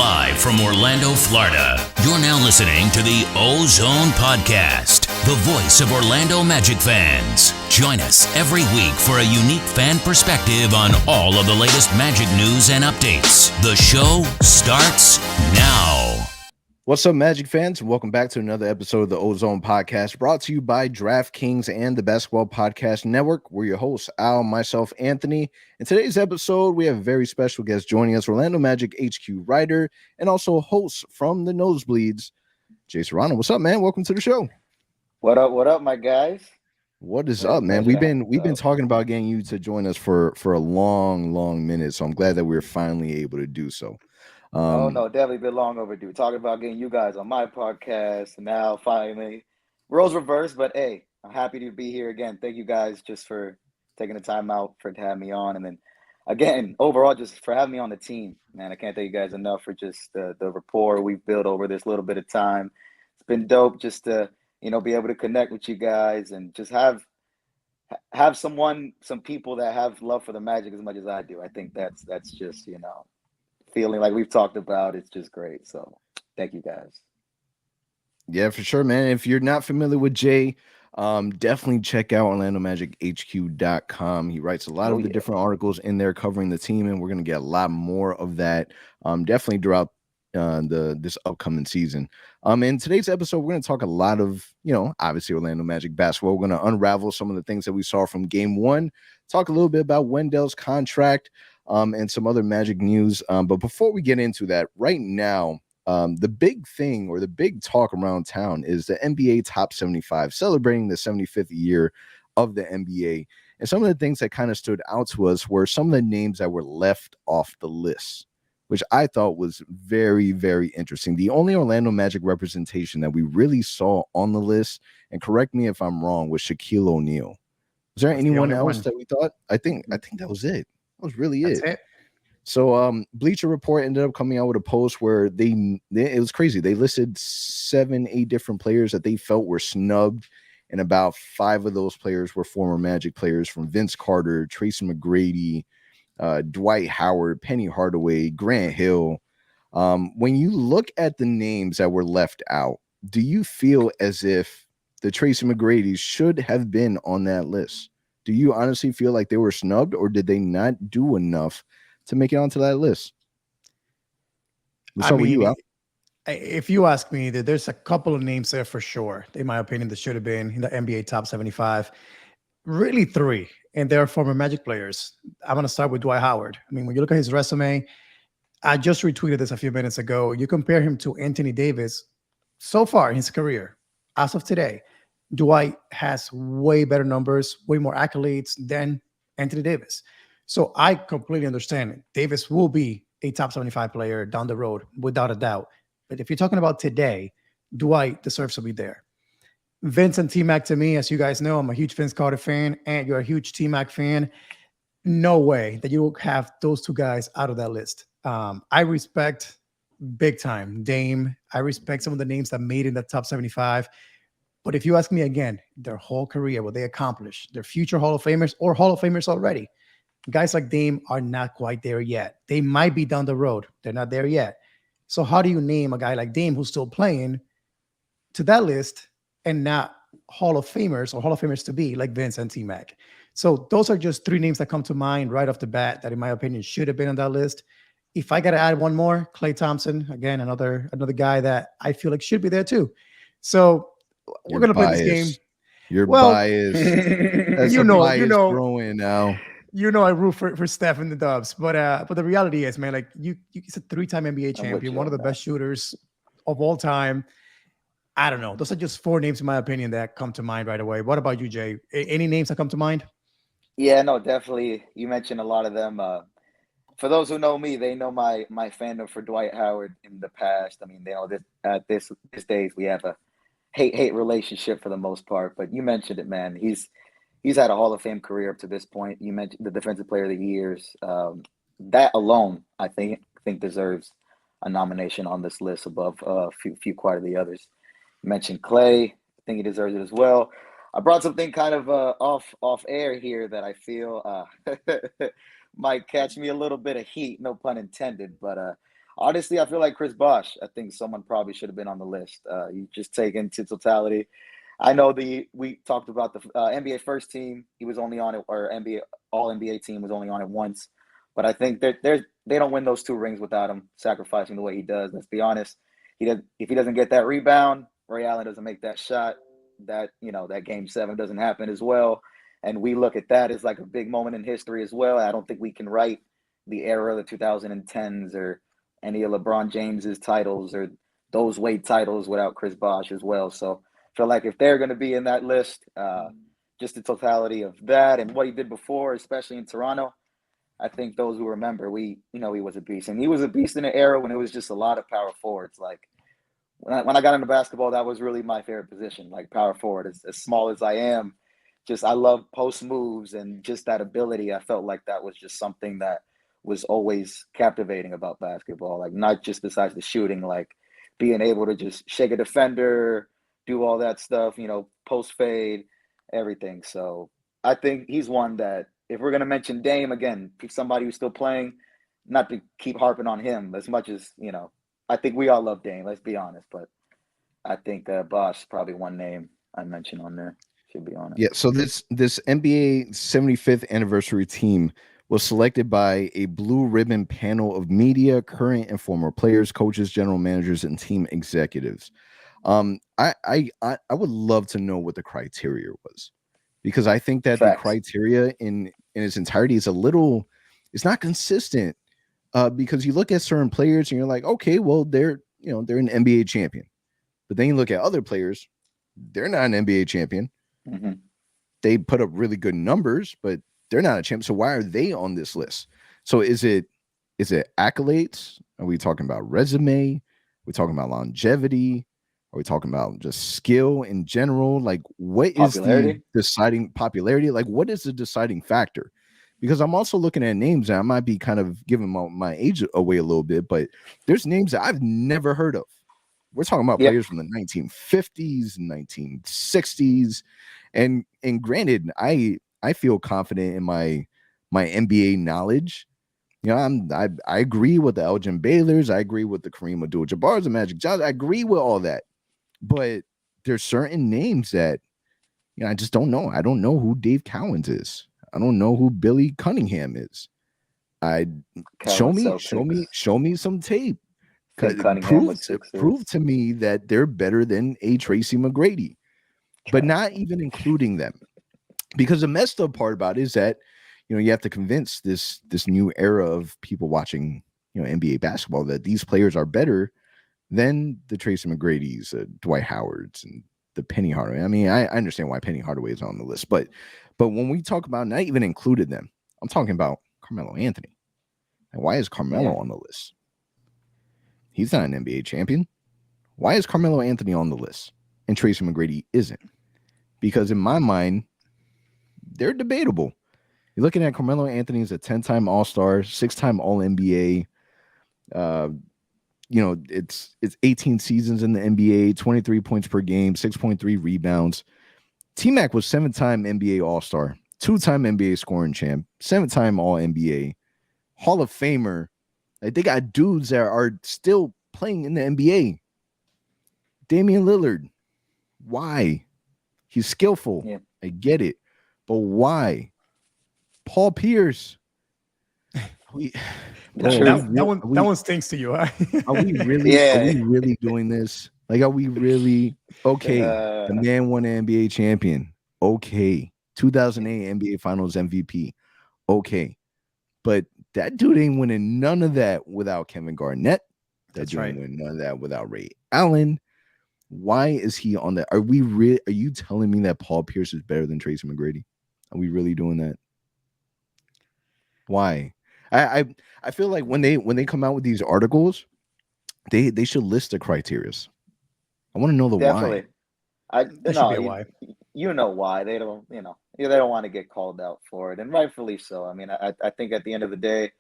Live from Orlando, Florida, you're now listening to the OZone Podcast, the voice of Orlando Magic fans. Join us every week for a unique fan perspective on all of the latest Magic news and updates. The show starts now. What's up, Magic fans? Welcome back to another episode of the OZone Podcast, brought to you by DraftKings and the Basketball Podcast Network. We're your hosts, Al, myself, Anthony. In today's episode, we have a very special guest joining us, Orlando Magic HQ writer and also host from the Nosebleeds, Jay Serrano. What's up, man? Welcome to the show. What up, my guys? What is up, man? We've been talking about getting you to join us for a long minute, so I'm glad that we're finally able to do so. No, definitely been long overdue. Talking about getting you guys on my podcast, and now finally, roles reversed. But hey, I'm happy to be here again. Thank you guys just for taking the time out to have me on, and then again, overall, just for having me on the team. Man, I can't thank you guys enough for just the rapport we've built over this little bit of time. It's been dope just to be able to connect with you guys and just have some people that have love for the Magic as much as I do. I think that's just feeling like we've talked about. It's just great. So thank you guys. Yeah, for sure, man. If you're not familiar with Jay, definitely check out OrlandoMagicHQ.com. He writes a lot of the different articles in there covering the team, and we're going to get a lot more of that definitely throughout this upcoming season. In today's episode, we're going to talk a lot of, obviously Orlando Magic basketball. We're going to unravel some of the things that we saw from game one, talk a little bit about Wendell's contract, and some other Magic news. But before we get into that, right now, the big thing or the big talk around town is the NBA Top 75, celebrating the 75th year of the NBA. And some of the things that kind of stood out to us were some of the names that were left off the list, which I thought was very, very interesting. The only Orlando Magic representation that we really saw on the list, and correct me if I'm wrong, was Shaquille O'Neal. Was there anyone else that we thought? I think that was it. That was really it. So Bleacher Report ended up coming out with a post where it was crazy. They listed 7-8 different players that they felt were snubbed, and about 5 of those players were former Magic players, from Vince Carter, Tracy McGrady, Dwight Howard, Penny Hardaway, Grant Hill. When you look at the names that were left out, do you feel as if the Tracy McGradys should have been on that list? Do you honestly feel like they were snubbed, or did they not do enough to make it onto that list? If you ask me, there's a couple of names there for sure, in my opinion, that should have been in the NBA Top 75. Really 3, and they're former Magic players. I'm going to start with Dwight Howard. I mean, when you look at his resume, I just retweeted this a few minutes ago. You compare him to Anthony Davis so far in his career, as of today, Dwight has way better numbers, way more accolades than Anthony Davis. So I completely understand it. Davis will be a top 75 player down the road, without a doubt. But if you're talking about today, Dwight deserves to be there. Vince and T-Mac, to me, as you guys know, I'm a huge Vince Carter fan, and you're a huge T-Mac fan. No way that you will have those 2 guys out of that list. I respect big time Dame. I respect some of the names that made in the top 75. But if you ask me again, their whole career, what they accomplished, their future Hall of Famers or Hall of Famers already, guys like Dame are not quite there yet. They might be down the road. They're not there yet. So how do you name a guy like Dame who's still playing to that list and not Hall of Famers or Hall of Famers to be like Vince and T-Mac? So those are just 3 names that come to mind right off the bat that, in my opinion, should have been on that list. If I got to add one more, Klay Thompson, again, another guy that I feel like should be there too. So we're going to play this game. You're biased. That's throwing now. I root for Steph and the Dubs, but the reality is, man, like he's a 3-time NBA champion, one of the best shooters of all time. I don't know. Those are just 4 names, in my opinion, that come to mind right away. What about you, Jay? Any names that come to mind? Yeah, no, definitely. You mentioned a lot of them. For those who know me, they know my fandom for Dwight Howard in the past. I mean, they know that at this days we have a hate relationship for the most part. But you mentioned it, man. He's had a Hall of Fame career up to this point. You mentioned the Defensive Player of the Years. That alone, I think deserves a nomination on this list above a few quite of the others. You mentioned Klay. I think he deserves it as well. I brought something kind of off air here that I feel might catch me a little bit of heat, no pun intended. But Honestly, I feel like Chris Bosh. I think someone probably should have been on the list. You just take into totality. I know we talked about the NBA first team. He was only on it, or NBA All NBA team was only on it once. But I think they don't win those 2 rings without him sacrificing the way he does. Let's be honest. If he doesn't get that rebound, Ray Allen doesn't make that shot. That that Game 7 doesn't happen as well. And we look at that as like a big moment in history as well. I don't think we can write the era of the 2010s or any of LeBron James's titles or those Wade titles without Chris Bosh as well. So I feel like if they're going to be in that list, just the totality of that and what he did before, especially in Toronto, I think those who remember, he was a beast. And he was a beast in an era when it was just a lot of power forwards. Like when I got into basketball, that was really my favorite position, like power forward. As small as I am, I love post moves and just that ability. I felt like that was just something that was always captivating about basketball. Like not just besides the shooting, like being able to just shake a defender, do all that stuff, post fade, everything. So I think he's one that if we're going to mention Dame again, somebody who's still playing, not to keep harping on him as much as, I think we all love Dame, let's be honest. But I think Bosh is probably one name I mentioned on there. Should be on it. Yeah, so this NBA 75th anniversary team was selected by a blue ribbon panel of media, current and former players, coaches, general managers, and team executives. I would love to know what the criteria was, because I think that Facts. the criteria in its entirety is it's not consistent. Because you look at certain players and you're like, okay, well, they're an NBA champion. But then you look at other players, they're not an NBA champion. Mm-hmm. They put up really good numbers, but they're not a champ. So why are they on this list? So is it accolades? Are we talking about resume? Are we talking about longevity? Are we talking about just skill in general? Like, what is the deciding popularity? Like, what is the deciding factor? Because I'm also looking at names, and I might be kind of giving my age away a little bit, but there's names that I've never heard of. We're talking about players from the 1950s, 1960s, and granted, I feel confident in my NBA knowledge. I agree with the Elgin Baylors, I agree with the Kareem Abdul-Jabbars, the Magic Johnson, I agree with all that, but there's certain names that I just don't know. I don't know who Dave Cowens is. I don't know who Billy Cunningham is. Show me some tape. Prove to me that they're better than a Tracy McGrady, but not even including them. Because the messed up part about it is that you have to convince this new era of people watching NBA basketball that these players are better than the Tracy McGrady's, Dwight Howards, and the Penny Hardaway. I mean, I understand why Penny Hardaway is on the list, but when we talk about not even included them, I'm talking about Carmelo Anthony. And why is Carmelo on the list? He's not an NBA champion. Why is Carmelo Anthony on the list and Tracy McGrady isn't? Because in my mind, they're debatable. You're looking at Carmelo Anthony as a 10-time All-Star, 6-time All-NBA. It's 18 seasons in the NBA, 23 points per game, 6.3 rebounds. T-Mac was 7-time NBA All-Star, 2-time NBA scoring champ, 7-time All-NBA, Hall of Famer. Like, they got dudes that are still playing in the NBA. Damian Lillard. Why? He's skillful. Yeah. I get it. But why? Paul Pierce. That one stinks to you, huh? Are we really doing this? Like, are we really okay? The man won an NBA champion. Okay. 2008 NBA Finals MVP. Okay. But that dude ain't winning none of that without Kevin Garnett. That dude ain't winning none of that without Ray Allen. Why is he on that? Are you telling me that Paul Pierce is better than Tracy McGrady? Are we really doing that? Why? I feel like when they come out with these articles, they should list the criteria. I want to know the why. Why. You know why they don't. They don't want to get called out for it, and rightfully so. I mean, I think at the end of the day,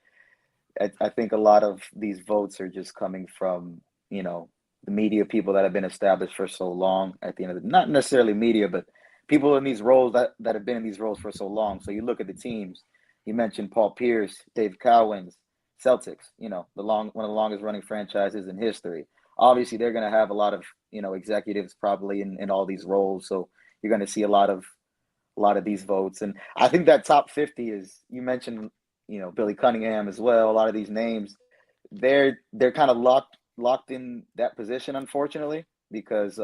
I think a lot of these votes are just coming from the media people that have been established for so long. At the end of the, not necessarily media, but people in these roles that have been in these roles for so long. So you look at the teams. You mentioned Paul Pierce, Dave Cowens, Celtics, one of the longest running franchises in history. Obviously, they're going to have a lot of, executives probably in all these roles. So you're going to see a lot of these votes. And I think that top 50 is, you mentioned, Billy Cunningham as well. A lot of these names, they're kind of locked in that position, unfortunately, because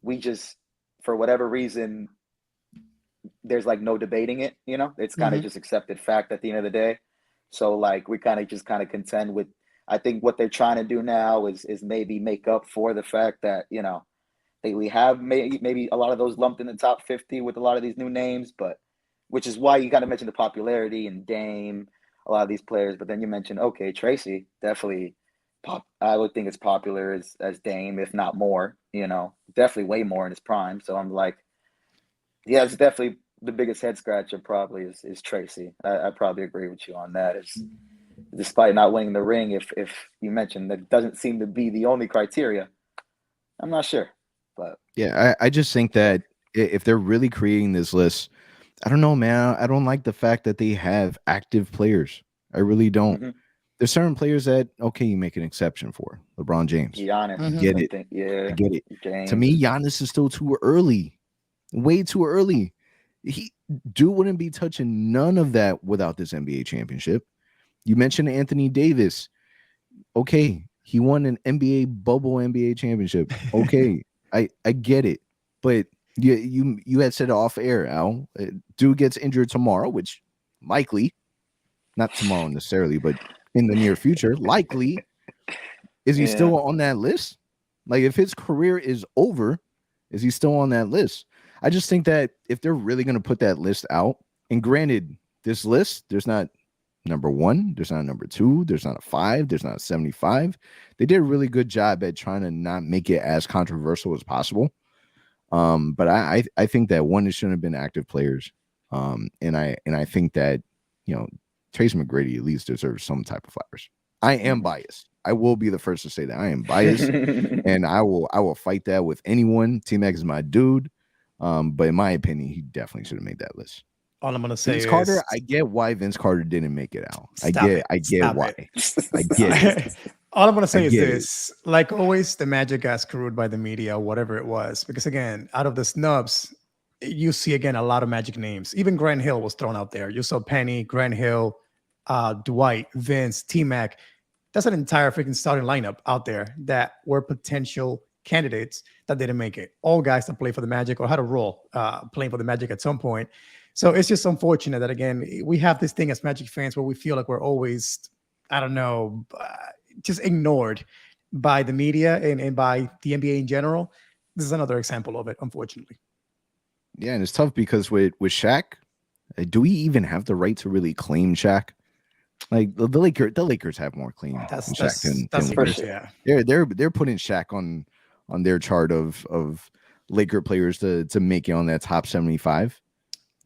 we just, for whatever reason, there's like no debating it. It's kind of just accepted fact at the end of the day. So like we kind of contend with, I think what they're trying to do now is maybe make up for the fact that, we have maybe a lot of those lumped in the top 50 with a lot of these new names, but which is why you kind of mentioned the popularity and Dame, a lot of these players. But then you mentioned, okay, Tracy, definitely I would think it's popular as Dame, if not more, definitely way more in his prime. So I'm like, yeah, it's definitely the biggest head scratcher probably is Tracy. I probably agree with you on that. It's despite not winning the ring, if you mentioned that doesn't seem to be the only criteria. I'm not sure, but yeah, I just think that if they're really creating this list, I don't know, man. I don't like the fact that they have active players. I really don't. There's certain players that, okay, you make an exception for. LeBron James. Giannis. I get it. Yeah. I get it. James. To me, Giannis is still too early. Way too early. Dude wouldn't be touching none of that without this NBA championship. You mentioned Anthony Davis. Okay, he won an bubble NBA championship. Okay, I get it. But you had said off air, Al. Dude gets injured tomorrow, which likely, not tomorrow necessarily, but in the near future, likely. Is he still on that list? Like, if his career is over, is he still on that list? I just think that if they're really going to put that list out, and granted, this list, there's not number 1, there's not a number 2, there's not a 5, there's not a 75. They did a really good job at trying to not make it as controversial as possible. But I think that one, it shouldn't have been active players. And I think that, Tracy McGrady at least deserves some type of flowers. I am biased. I will be the first to say that I am biased, and I will fight that with anyone. T-Mac is my dude. But in my opinion, he definitely should have made that list. All I'm gonna say Vince is Carter. I get why Vince Carter didn't make it out. I get why. I get it. All I'm gonna say is this: like always, the Magic got screwed by the media, whatever it was. Because again, out of the snubs, you see again a lot of Magic names. Even Grant Hill was thrown out there. You saw Penny, Grant Hill, Dwight, Vince, T-Mac. That's an entire freaking starting lineup out there that were potential candidates that didn't make it. All guys that play for the Magic or had a role playing for the Magic at some point. So it's just unfortunate that, again, we have this thing as Magic fans where we feel like we're always, I don't know, just ignored by the media and by the NBA in general. This is another example of it, unfortunately. Yeah, and it's tough because with Shaq, do we even have the right to really claim Shaq? Like the Lakers have more claim than Shaq than Lakers. Yeah. They're putting Shaq on their chart of Laker players to make it on that top 75.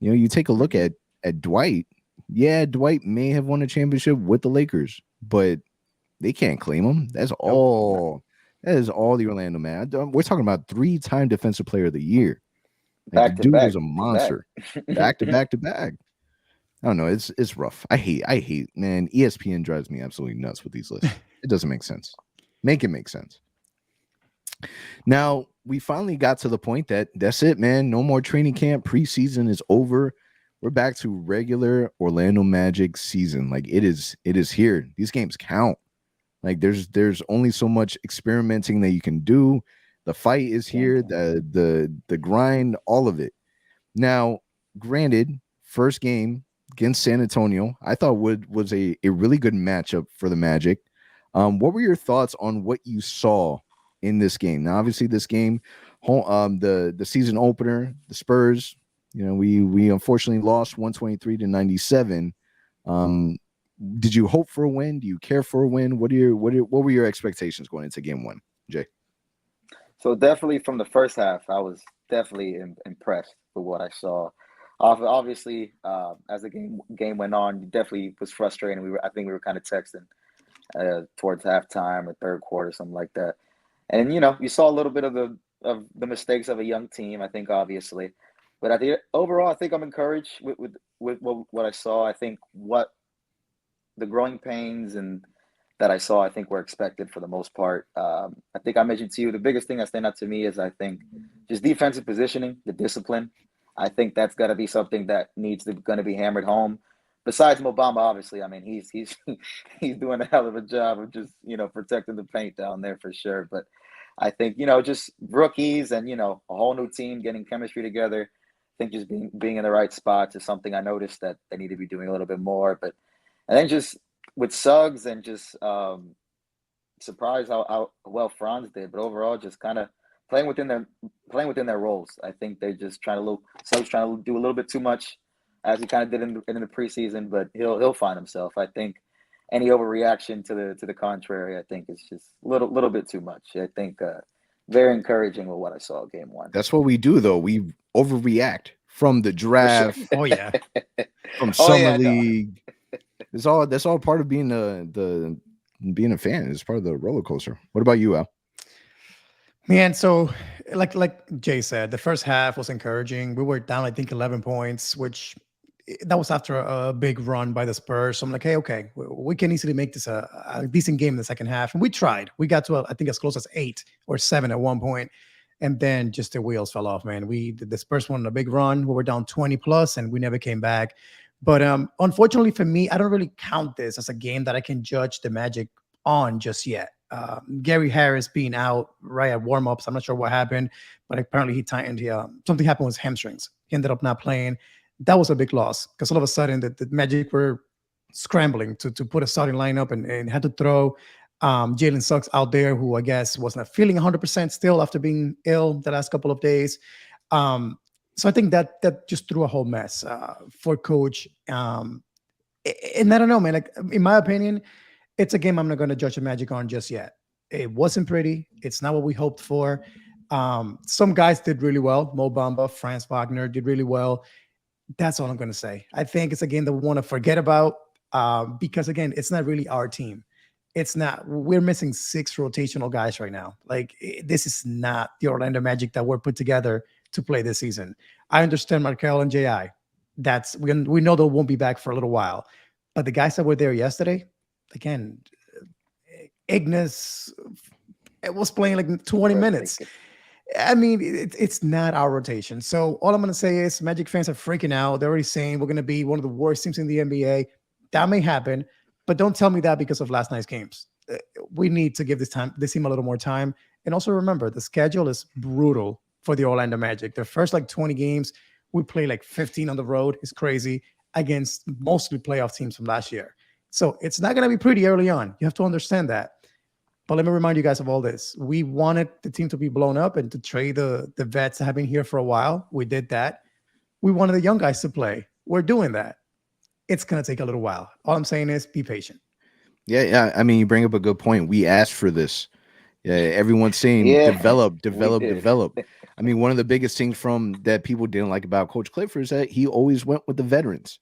You take a look at Dwight. Yeah, Dwight may have won a championship with the Lakers, but they can't claim him. That is all the Orlando man. We're talking about 3-time defensive player of the year. Like, the dude is a monster. Back to back. I don't know. It's rough. I hate, man. ESPN drives me absolutely nuts with these lists. It doesn't make sense. Make it make sense. Now, we finally got to the point that's it, man. No more training camp. Preseason is over. We're back to regular Orlando Magic season. Like, it is here. These games count. Like, there's only so much experimenting that you can do. The fight is here. The grind, all of it. Now, granted, first game against San Antonio, I thought was a really good matchup for the Magic. What were your thoughts on what you saw in this game? Now, obviously, this game, the season opener, the Spurs, we unfortunately lost 123-97. Did you hope for a win? Do you care for a win? What were your expectations going into game 1, Jay? So definitely from the first half, I was definitely impressed with what I saw. Obviously, as the game went on, it definitely was frustrating. I think we were kind of texting towards halftime or third quarter, something like that. And you saw a little bit of the mistakes of a young team, I think, obviously. But overall, I think I'm encouraged with what I saw. I think what the growing pains and that I saw, I think were expected for the most part. I think I mentioned to you the biggest thing that stand out to me is I think just defensive positioning, the discipline. I think that's got to be something that needs to going to be hammered home. Besides Mo Bamba, obviously, I mean he's he's doing a hell of a job of just protecting the paint down there for sure. But I think just rookies and a whole new team getting chemistry together. I think just being in the right spots is something I noticed that they need to be doing a little bit more. But and then just with Suggs and just surprised how well Franz did, but overall just kind of playing within their roles. I think they just Suggs trying to do a little bit too much as he kind of did in the preseason, but he'll find himself. I think any overreaction to the contrary, I think is just a little bit too much. I think very encouraging with what I saw game one. That's what we do, though. We overreact from the draft. Sure. Oh yeah, from summer league. That's all part of being being a fan. It's part of the roller coaster. What about you, Al? man. So like Jay said, the first half was encouraging. We were down, I think, 11 points, which that was after a big run by the Spurs. So I'm like, hey, okay, we can easily make this a decent game in the second half. And we tried. We got to I think as close as 8 or 7 at one point. And then just the wheels fell off, man. The Spurs won a big run. We were down 20 plus, and we never came back. But unfortunately for me, I don't really count this as a game that I can judge the Magic on just yet. Gary Harris being out right at warm-ups. I'm not sure what happened, but apparently he tightened. Something happened with his hamstrings. He ended up not playing. That was a big loss because all of a sudden the Magic were scrambling to put a starting lineup and had to throw Jalen Suggs out there, who I guess was not feeling 100% still after being ill the last couple of days. So I think that just threw a whole mess for coach. And I don't know, man, like in my opinion, it's a game I'm not going to judge the Magic on just yet. It wasn't pretty. It's not what we hoped for. Some guys did really well. Mo Bamba, Franz Wagner did really well. That's all I'm going to say. I think it's a game that we want to forget about because, again, it's not really our team. It's not. We're missing 6 rotational guys right now. Like, this is not the Orlando Magic that were put together to play this season. I understand Markel and J.I. We know they won't be back for a little while. But the guys that were there yesterday, again, Ignis was playing like 20 minutes. I mean, it's not our rotation. So all I'm going to say is Magic fans are freaking out. They're already saying we're going to be one of the worst teams in the NBA. That may happen, but don't tell me that because of last night's games. We need to give this team a little more time. And also remember, the schedule is brutal for the Orlando Magic. Their first like 20 games, we play like 15 on the road. It's crazy against mostly playoff teams from last year. So it's not going to be pretty early on. You have to understand that. But let me remind you guys of all this. We wanted the team to be blown up and to trade the vets that have been here for a while. We did that. We wanted the young guys to play. We're doing that. It's going to take a little while. All I'm saying is be patient. Yeah. I mean, you bring up a good point. We asked for this. Yeah, everyone's saying develop. I mean, one of the biggest things from that people didn't like about Coach Clifford is that he always went with the veterans.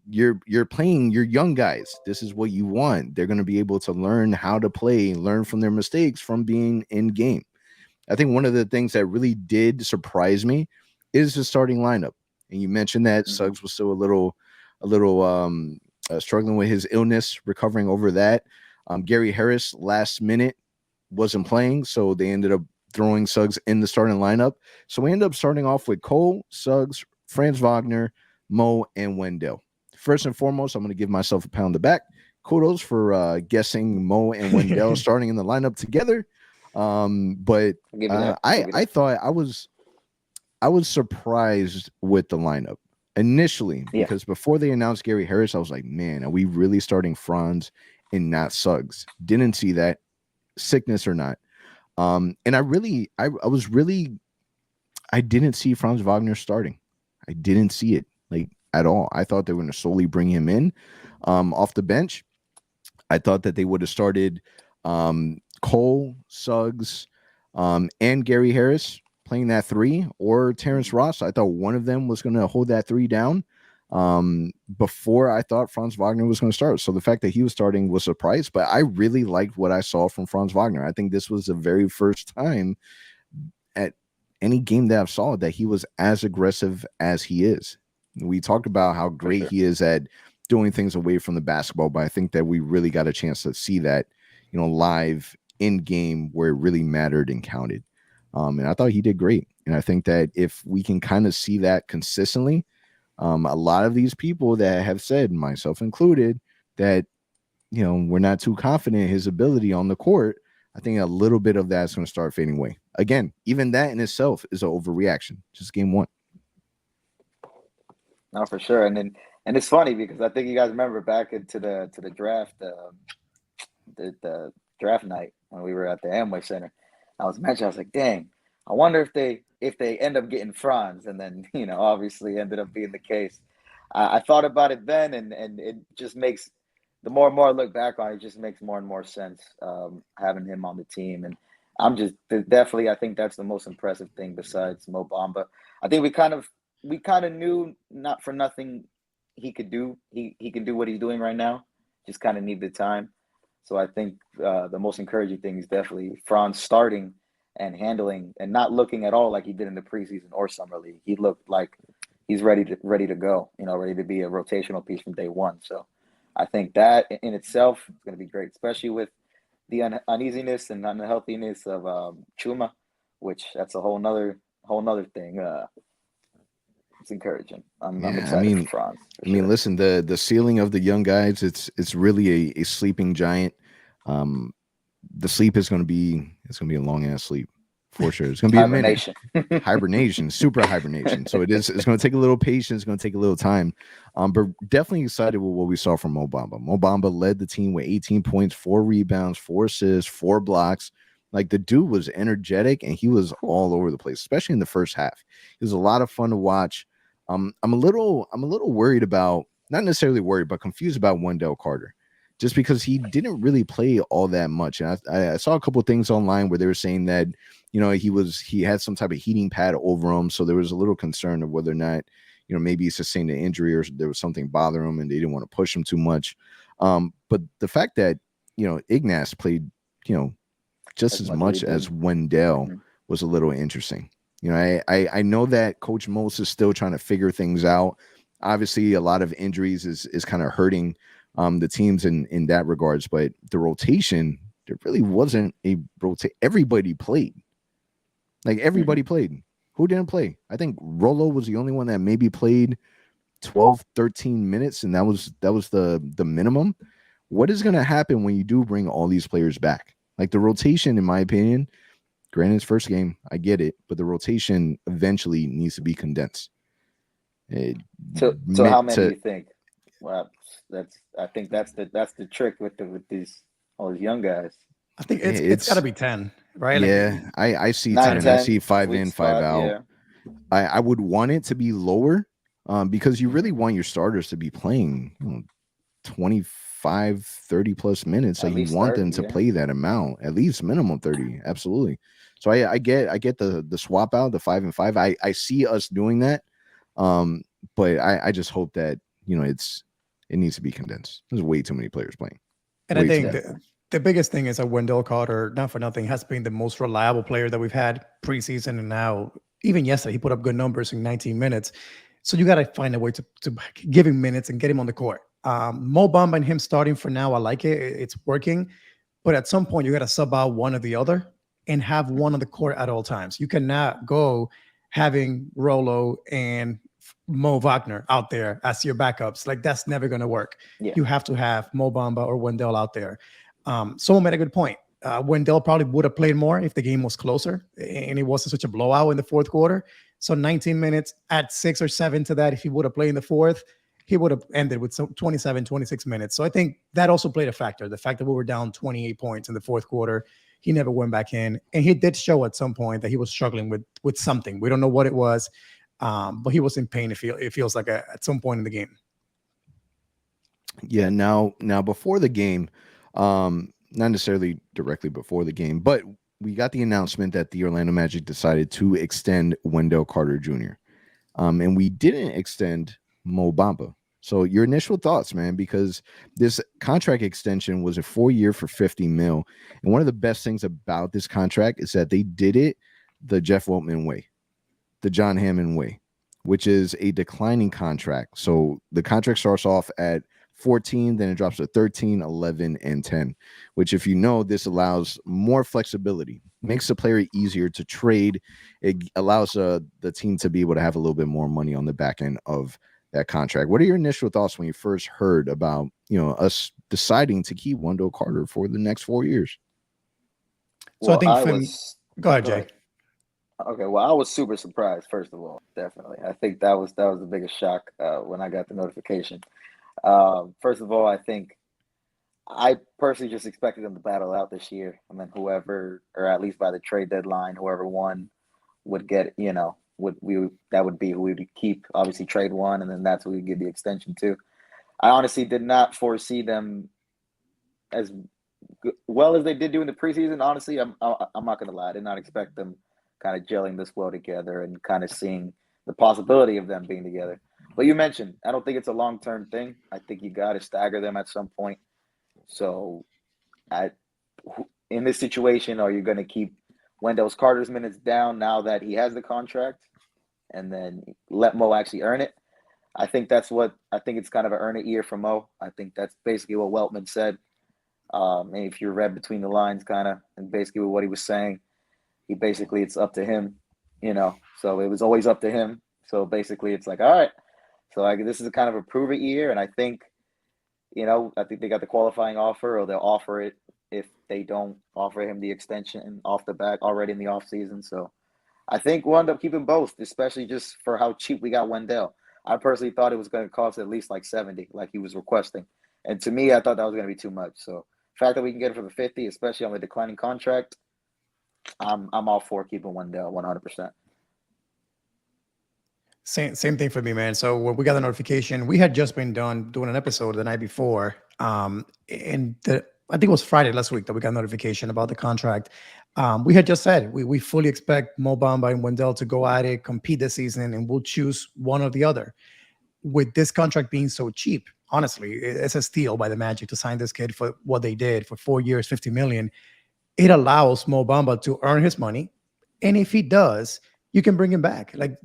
You're playing your young guys. This is what you want. They're going to be able to learn how to play, learn from their mistakes from being in game. I think one of the things that really did surprise me is the starting lineup. And you mentioned that Suggs was still a little struggling with his illness, recovering over that. Gary Harris last minute wasn't playing, so they ended up throwing Suggs in the starting lineup. So we ended up starting off with Cole, Suggs, Franz Wagner, Mo, and Wendell. First and foremost, I'm going to give myself a pound on the back. Kudos for guessing Mo and Wendell starting in the lineup together. But I thought I was surprised with the lineup initially because before they announced Gary Harris, I was like, man, are we really starting Franz and not Suggs? Didn't see that, sickness or not. And I didn't see Franz Wagner starting. I didn't see it like at all. I thought they were going to solely bring him in off the bench. I thought that they would have started Cole, Suggs, and Gary Harris playing that 3, or Terrence Ross. I thought one of them was going to hold that 3 down before I thought Franz Wagner was going to start. So the fact that he was starting was a surprise, but I really liked what I saw from Franz Wagner. I think this was the very first time at any game that I've saw that he was as aggressive as he is. We talked about how great he is at doing things away from the basketball, but I think that we really got a chance to see that, live in game where it really mattered and counted. And I thought he did great. And I think that if we can kind of see that consistently, a lot of these people that have said, myself included, that, we're not too confident in his ability on the court, I think a little bit of that's going to start fading away. Again, even that in itself is an overreaction. Just game one. No, for sure. And it's funny because I think you guys remember back into the draft, the draft night when we were at the Amway Center. I was like, dang, I wonder if they end up getting Franz, and then obviously ended up being the case. I thought about it then, and it just makes, the more and more I look back on it, just makes more and more sense having him on the team. And I'm just definitely, I think that's the most impressive thing besides Mo Bamba. I think we kind of knew, not for nothing, he could do. He can do what he's doing right now. Just kind of need the time. So I think the most encouraging thing is definitely Franz starting and handling and not looking at all like he did in the preseason or summer league. He looked like he's ready to go, ready to be a rotational piece from day one. So I think that in itself is going to be great, especially with the uneasiness and unhealthiness of Chuma, which that's a whole nother thing. It's encouraging. I'm excited for Franz. Listen, the ceiling of the young guys, it's really a sleeping giant. The sleep is going to be a long ass sleep for sure. It's going to be hibernation. Hibernation, super hibernation. So it's going to take a little patience. It's going to take a little time. But definitely excited with what we saw from Mo Bamba. Mo Bamba led the team with 18 points, 4 rebounds, 4 assists, 4 blocks. Like, the dude was energetic and he was all over the place, especially in the first half. It was a lot of fun to watch. I'm a little worried about, not necessarily worried, but confused about Wendell Carter, just because he didn't really play all that much. And I saw a couple of things online where they were saying that, he had some type of heating pad over him. So there was a little concern of whether or not, maybe he sustained an injury or there was something bothering him and they didn't want to push him too much. But the fact that, Ignace played, just as much as Wendell was a little interesting. I know that Coach Mose is still trying to figure things out. Obviously, a lot of injuries is kind of hurting the teams in that regards, but the rotation, there really wasn't a rotate. Everybody played. Like, everybody played. Who didn't play? I think Rolo was the only one that maybe played 12, 13 minutes, and that was the minimum. What is going to happen when you do bring all these players back? Like, the rotation, in my opinion, granted it's first game, I get it, but the rotation eventually needs to be condensed. So how many do you think? Well, I think that's the trick with all these young guys. I think it's got to be 10, right? Yeah, like, I see 10. I see 5 in, 5 out. Yeah. I would want it to be lower because you really want your starters to be playing 25, 30 plus minutes. Like, you want 30, them to play that amount, at least minimum 30. Absolutely. So I get the swap out, the 5 and 5. I see us doing that. But I just hope that, it needs to be condensed. There's way too many players playing. And I think the biggest thing is that Wendell Carter, not for nothing, has been the most reliable player that we've had preseason, and now even yesterday he put up good numbers in 19 minutes. So you got to find a way to give him minutes and get him on the court. Mo Bamba and him starting for now, I like it. It's working. But at some point, you got to sub out one or the other and have one on the court at all times. You cannot go having Rolo and Mo Wagner out there as your backups. Like, that's never going to work. Yeah. You have to have Mo Bamba or Wendell out there. Someone made a good point. Wendell probably would have played more if the game was closer and it wasn't such a blowout in the fourth quarter. So 19 minutes, add 6 or 7 to that. If he would have played in the fourth, he would have ended with 27, 26 minutes. So I think that also played a factor. The fact that we were down 28 points in the fourth quarter, he never went back in. And he did show at some point that he was struggling with something. We don't know what it was, but he was in pain, it feels like, at some point in the game. Yeah, now before the game, not necessarily directly before the game, but we got the announcement that the Orlando Magic decided to extend Wendell Carter Jr. And we didn't extend Mo Bamba. So your initial thoughts, man, because this contract extension was a 4-year for $50 million. And one of the best things about this contract is that they did it the Jeff Weltman way, the John Hammond way, which is a declining contract. So the contract starts off at 14, then it drops to 13, 11, and 10, which, if you know, this allows more flexibility, makes the player easier to trade. It allows the team to be able to have a little bit more money on the back end of that contract. What are your initial thoughts when you first heard about, us deciding to keep Wendell Carter for the next 4 years? So I think go ahead, Jay. Okay, well, I was super surprised. First of all, definitely, I think that was the biggest shock when I got the notification. First of all, I think I personally just expected them to battle out this year. I mean, whoever, or at least by the trade deadline, whoever won would get, that would be who we would keep. Obviously, trade one, and then that's who we give the extension to. I honestly did not foresee them as well as they did do in the preseason. Honestly, I'm not gonna lie, I did not expect them kind of gelling this well together and kind of seeing the possibility of them being together. But you mentioned, I don't think it's a long-term thing. I think you got to stagger them at some point. So, in this situation, are you going to keep Wendell Carter's minutes down now that he has the contract, and then let Mo actually earn it? I think it's kind of an earn it year for Mo. I think that's basically what Weltman said. And if you read between the lines, kind of, and basically what he was saying, it's up to him, So it was always up to him. So basically, it's like, all right. So this is a kind of a prove it year, and I think they got the qualifying offer, or they'll offer it if they don't offer him the extension off the back already in the offseason. So I think we'll end up keeping both, especially just for how cheap we got Wendell. I personally thought it was going to cost at least like 70, like he was requesting. And to me, I thought that was going to be too much. So the fact that we can get it for the 50, especially on the declining contract, I'm all for keeping Wendell 100%. Same thing for me, man. So when we got the notification, we had just been done doing an episode the night before. I think it was Friday last week that we got notification about the contract. We had just said we fully expect Mo Bamba and Wendell to go at it, compete this season, and we'll choose one or the other. With this contract being so cheap, honestly, it's a steal by the Magic to sign this kid for what they did for 4 years, $50 million. It allows Mo Bamba to earn his money, and if he does, you can bring him back. Like,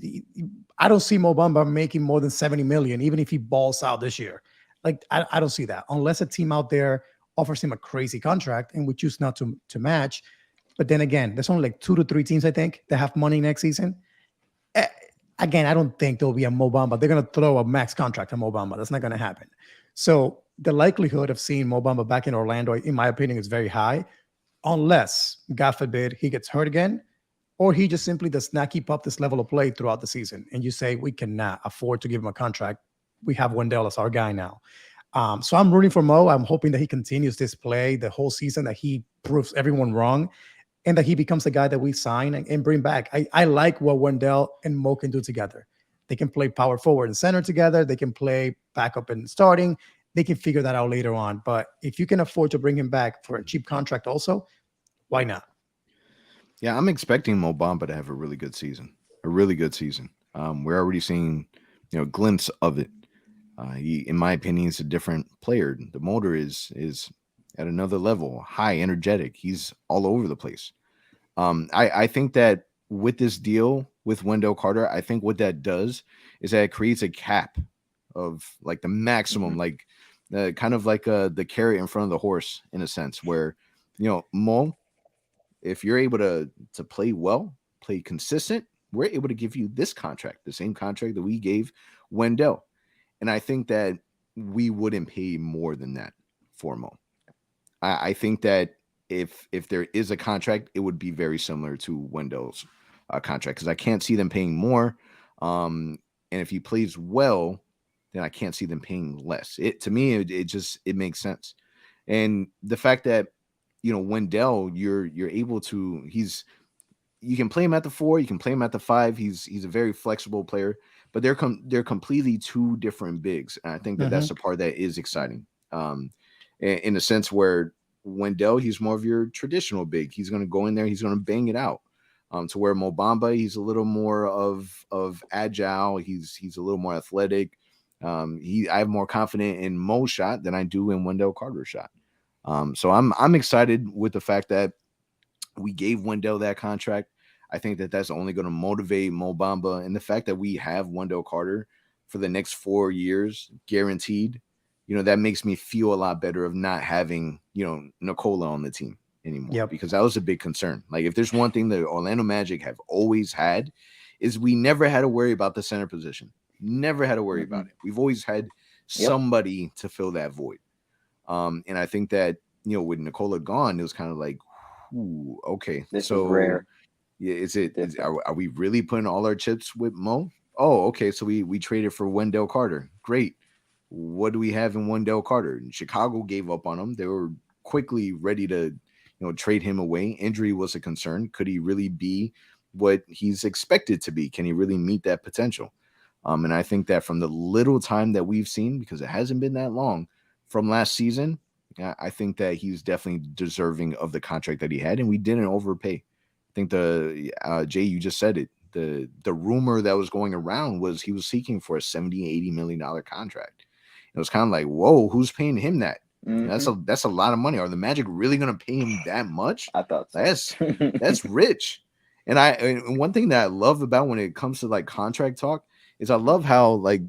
I don't see Mo Bamba making more than $70 million, even if he balls out this year. Like, I don't see that unless a team out there offers him a crazy contract and we choose not to match. But then again, there's only like 2 to 3 teams, I think, that have money next season. Again, I don't think there'll be a Mo Bamba. They're going to throw a max contract on Mo Bamba. That's not going to happen. So the likelihood of seeing Mo Bamba back in Orlando, in my opinion, is very high, unless, God forbid, he gets hurt again, or he just simply does not keep up this level of play throughout the season. And you say, we cannot afford to give him a contract. We have Wendell as our guy now. So I'm rooting for Mo. I'm hoping that he continues this play the whole season, that he proves everyone wrong, and that he becomes the guy that we sign and bring back. I like what Wendell and Mo can do together. They can play power forward and center together. They can play backup and starting. They can figure that out later on. But if you can afford to bring him back for a cheap contract also, why not? Yeah, I'm expecting Mo Bamba to have a really good season. We're already seeing, a glimpse of it. He, in my opinion, is a different player. The motor is at another level, high, energetic. He's all over the place. I think that with this deal with Wendell Carter, I think what that does is that it creates a cap of like the maximum, like kind of like the carrot in front of the horse, in a sense, where, Mo, if you're able to play well, play consistent, we're able to give you this contract, the same contract that we gave Wendell. And I think that we wouldn't pay more than that for Mo. I think that if there is a contract, it would be very similar to Wendell's contract, because I can't see them paying more. And if he plays well, then I can't see them paying less. To me, it makes sense. And the fact that, Wendell, you're able to, you can play him at the 4, you can play him at the 5. He's a very flexible player, but they're completely 2 different bigs. And I think that that's the part that is exciting. In a sense where Wendell, he's more of your traditional big. He's going to go in there, he's going to bang it out. To where Mo Bamba, he's a little more of agile. He's a little more athletic. I have more confidence in Mo's shot than I do in Wendell Carter's shot. So I'm excited with the fact that we gave Wendell that contract. I think that that's only going to motivate Mo Bamba, and the fact that we have Wendell Carter for the next 4 years guaranteed that makes me feel a lot better of not having, Nikola on the team anymore, because that was a big concern. Like, if there's one thing that Orlando Magic have always had, is we never had to worry about the center position. Never had to worry about it. We've always had somebody to fill that void. And I think that, with Nikola gone, it was kind of like, ooh, okay. This is rare. Yeah, are we really putting all our chips with Mo? Oh, okay. So we traded for Wendell Carter. Great. What do we have in Wendell Carter? And Chicago gave up on him. They were quickly ready to, trade him away. Injury was a concern. Could he really be what he's expected to be? Can he really meet that potential? And I think that from the little time that we've seen, because it hasn't been that long from last season, I think that he's definitely deserving of the contract that he had, and we didn't overpay. I think Jay, you just said it. The rumor that was going around was he was seeking for a $70-80 million contract. It was kind of like, whoa, who's paying him that? That's a lot of money. Are the Magic really going to pay him that much? I thought so. That's rich. And one thing that I love about when it comes to like contract talk is I love how like,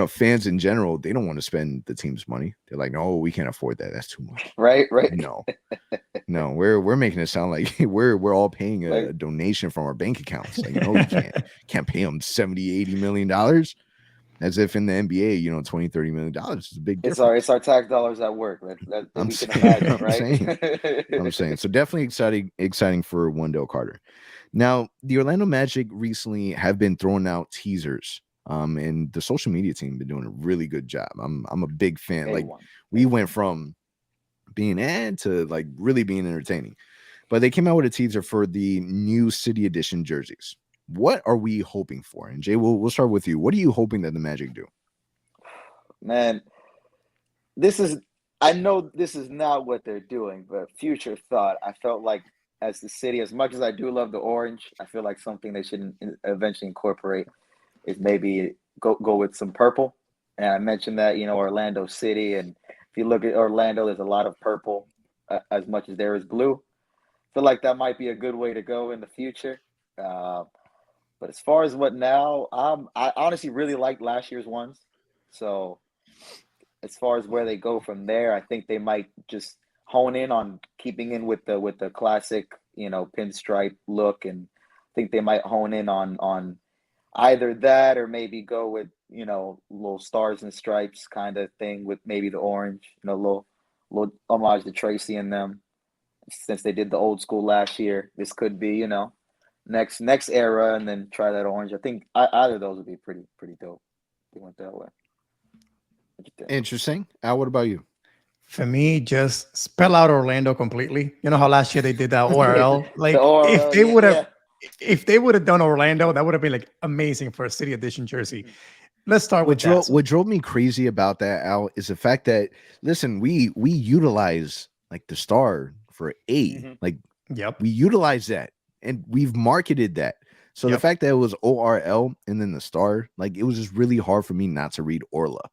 fans in general, they don't want to spend the team's money. They're like, no, we can't afford that. That's too much. Right. No, we're making it sound like we're all paying a donation from our bank accounts. Like, no, we can't pay them $70-80 million. As if in the NBA, $20-30 million is a big difference. It's our tax dollars at work. I'm saying. So definitely exciting for Wendell Carter. Now, the Orlando Magic recently have been throwing out teasers. And the social media team been doing a really good job. I'm a big fan. Like, we went from being to like really being entertaining. But they came out with a teaser for the new City Edition jerseys. What are we hoping for? And Jay, we'll start with you. What are you hoping that the Magic do? Man, I know this is not what they're doing, but future thought, I felt like as the city, as much as I do love the orange, I feel like something they should eventually incorporate is maybe go with some purple. And I mentioned that, Orlando City. And if you look at Orlando, there's a lot of purple as much as there is blue. I feel like that might be a good way to go in the future. But as far as what now, I honestly really liked last year's ones. So as far as where they go from there, I think they might just hone in on keeping in with the classic, pinstripe look. And I think they might hone in on either that or maybe go with, little stars and stripes kind of thing with maybe the orange, little homage to Tracy and them. Since they did the old school last year, this could be, next era, and then try that orange. I think either of those would be pretty dope. They went that way. Interesting. Al, what about you? For me, just spell out Orlando completely. You know how last year they did that ORL? Like, if they would have done Orlando, that would have been like amazing for a City Edition jersey. Let's start with that. What drove me crazy about that, Al, is the fact that, listen, we utilize like the star for A. Like, we utilize that. And we've marketed that. So the fact that it was ORL and then the star, like, it was just really hard for me not to read Orla.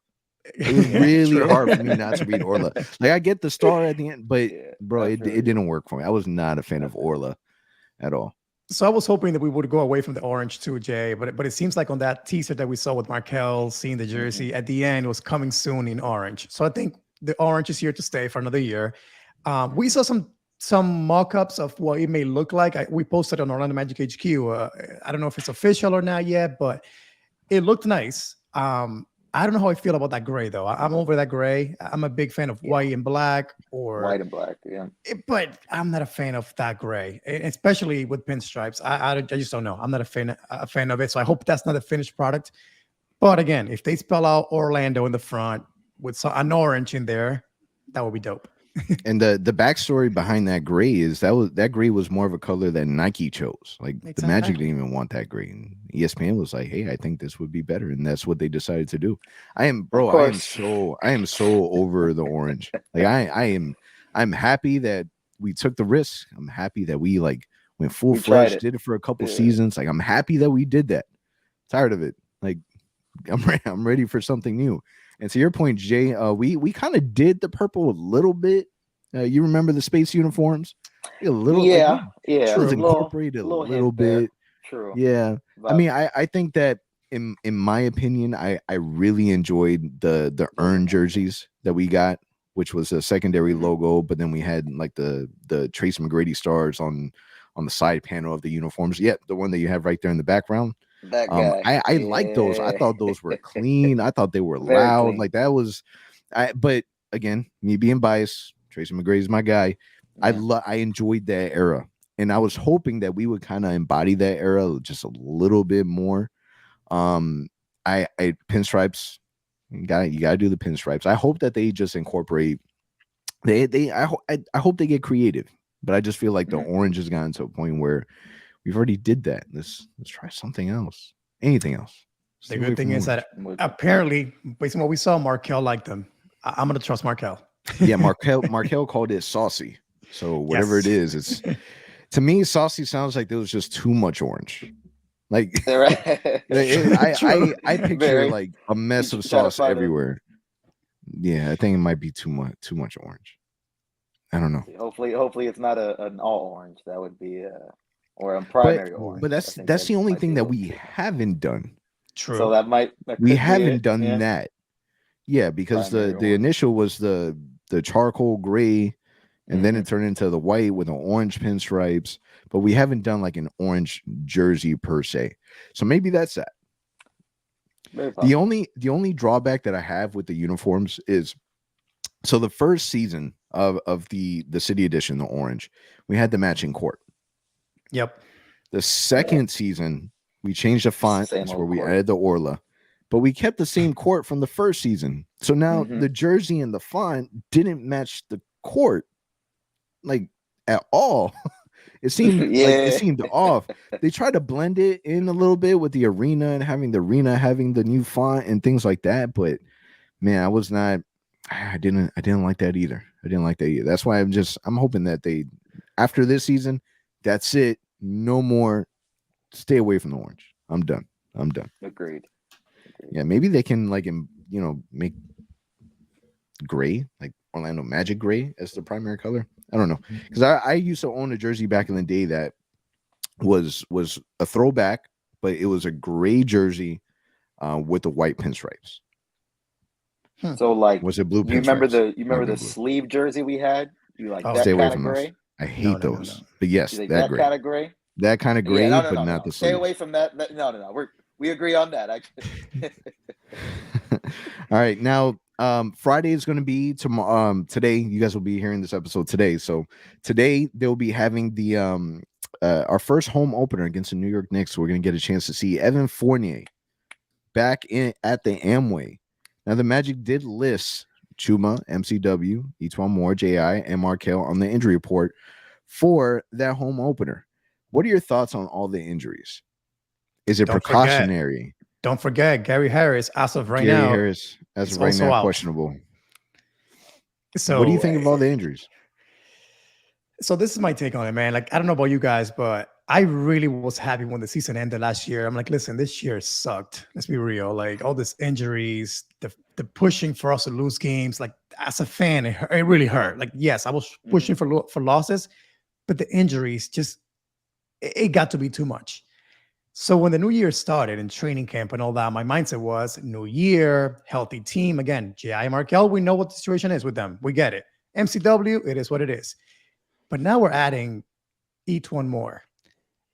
It was really hard for me not to read Orla. Like, I get the star at the end, but bro, it didn't work for me. I was not a fan of Orla at all. So I was hoping that we would go away from the orange too, Jay. But it seems like on that teaser that we saw with Markel seeing the jersey at the end, it was coming soon in orange. So I think the orange is here to stay for another year. We saw some mock-ups of what it may look like. We posted on Orlando Magic HQ. I don't know if it's official or not yet, but it looked nice. I don't know how I feel about that gray, though. I'm over that gray. I'm a big fan of white and black. White and black, yeah. But I'm not a fan of that gray, especially with pinstripes. I just don't know. I'm not a fan of it, so I hope that's not a finished product. But again, if they spell out Orlando in the front with an orange in there, that would be dope. And the backstory behind that gray is that gray was more of a color that Nike chose. Like, the Magic didn't even want that gray. And ESPN was like, "Hey, I think this would be better," and that's what they decided to do. I am so over the orange. Like, I'm happy that we took the risk. I'm happy that we like went full fledged, did it for a couple seasons. Like, I'm happy that we did that. Tired of it. Like, I'm ready for something new. And to your point, Jay, we kind of did the purple a little bit. You remember the space uniforms? A little, yeah. It was incorporated a little bit. True. Yeah, I mean, I think that in my opinion, I really enjoyed the earned jerseys that we got, which was a secondary logo, but then we had like the Tracy McGrady stars on the side panel of the uniforms. Yeah, the one that you have right there in the background. That guy. I like those. I thought those were clean. I thought they were Very loud. clean. Like that was but again, me being biased, Tracy McGrady's my guy. Yeah. I enjoyed that era. And I was hoping that we would kind of embody that era just a little bit more. I pinstripes. You gotta do the pinstripes. I hope that they just incorporate. I hope they get creative. But I just feel like the orange has gotten to a point where we've already did that. Let's try something else. Anything else. The good thing is that apparently, based on what we saw, Markel liked them. I'm gonna trust Markel. Yeah, Markel called it saucy. So whatever it is, it's to me, saucy sounds like there was just too much orange. Like I picture like a mess of sauce everywhere. Yeah, I think it might be too much orange. I don't know. Hopefully it's not an all orange. That would be or a primary orange. But that's the only thing that we haven't done. True. So that we haven't done that. Yeah, because the initial was the charcoal gray, and then it turned into the white with the orange pinstripes. But we haven't done like an orange jersey per se. So maybe that's that. The only drawback that I have with the uniforms is, so the first season of the city edition, the orange, we had the matching court. Yep. The second season, we changed the font. That's where we added the Orla. But we kept the same court from the first season. So now the jersey and the font didn't match the court like at all. It seemed off. They tried to blend it in a little bit with the arena and having the new font and things like that. But man, I didn't like that either. That's why I'm hoping that after this season, that's it. No more. Stay away from the orange. I'm done. Agreed. Yeah, maybe they can make gray, like Orlando Magic gray as the primary color. I don't know, because I used to own a jersey back in the day that was a throwback, but it was a gray jersey with the white pinstripes. So like, was it blue? You remember the sleeve jersey we had? You like that kind of gray? I hate those. No. But yes, that kind of gray. That kind of gray, but not the Stay sleeves. away from that. No. We agree on that. All right, now Friday is going to be tomorrow. Today, you guys will be hearing this episode today. So today they'll be having the our first home opener against the New York Knicks. We're going to get a chance to see Evan Fournier back at the Amway. Now the Magic did list Chuma, MCW, Etuan Moore, J.I., and Markel on the injury report for that home opener. What are your thoughts on all the injuries? Is it precautionary? Don't forget Gary Harris, as of right now. Questionable. So what do you think of all the injuries? So this is my take on it, man. Like, I don't know about you guys, but I really was happy when the season ended last year. I'm like, listen, this year sucked. Let's be real. Like all these injuries, the pushing for us to lose games. Like as a fan, it really hurt. Like, yes, I was pushing for losses, but the injuries it got to be too much. So when the new year started in training camp and all that, my mindset was new year, healthy team. Again, J.I. Markel, we know what the situation is with them. We get it. MCW, it is what it is. But now we're adding Etuan Moore,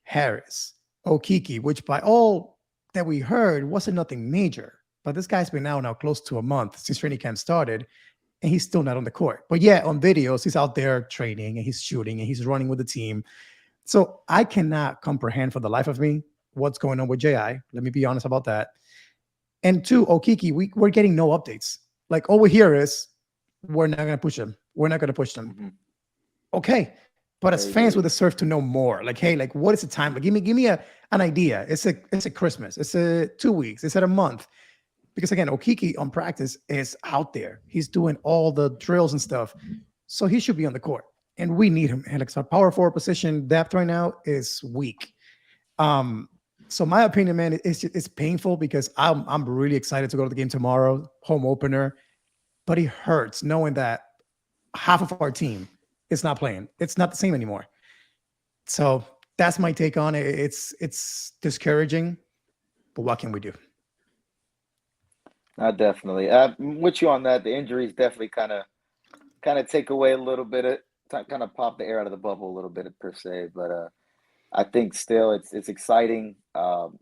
Harris, Okiki, which by all that we heard wasn't nothing major. But this guy's been now close to a month since training camp started, and he's still not on the court. But yeah, on videos, he's out there training and he's shooting and he's running with the team. So I cannot comprehend for the life of me what's going on with J.I. Let me be honest about that. And two, Okiki, we're getting no updates. Like all we hear is, we're not going to push them. We're not going to push them. Mm-hmm. Okay. But as fans, we deserve to know more. Like, hey, like what is the time? Like, give me an idea. It's a Christmas. It's a 2 weeks. It's at a month. Because again, Okiki on practice is out there. He's doing all the drills and stuff. So he should be on the court. And we need him. And like our power forward position depth right now is weak. So my opinion, man, it's painful because I'm really excited to go to the game tomorrow, home opener, but it hurts knowing that half of our team is not playing. It's not the same anymore. So that's my take on it. It's discouraging, but what can we do? Definitely. I'm with you on that. The injuries definitely kind of take away a little bit of kind of pop the air out of the bubble a little bit per se. But I think still it's exciting.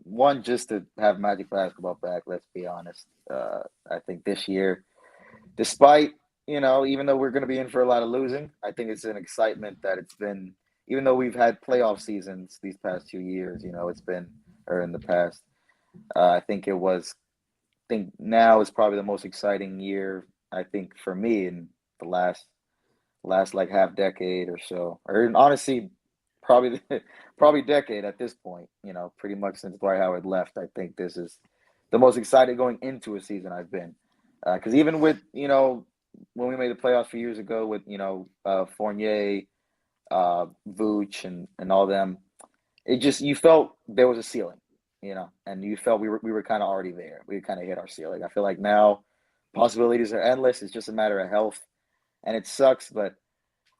One, just to have Magic basketball back. Let's be honest. I think this year, despite even though we're going to be in for a lot of losing, I think it's an excitement that it's been. Even though we've had playoff seasons these past 2 years, it's been or in the past. I think now is probably the most exciting year. I think for me in the last like half decade or so, or honestly, probably decade at this point. Pretty much since Dwight Howard left, I think this is the most excited going into a season I've been. Because even with when we made the playoffs a few years ago with Fournier, Vooch, and all them, you felt there was a ceiling, and you felt we were kind of already there. We kind of hit our ceiling. I feel like now possibilities are endless. It's just a matter of health, and it sucks, but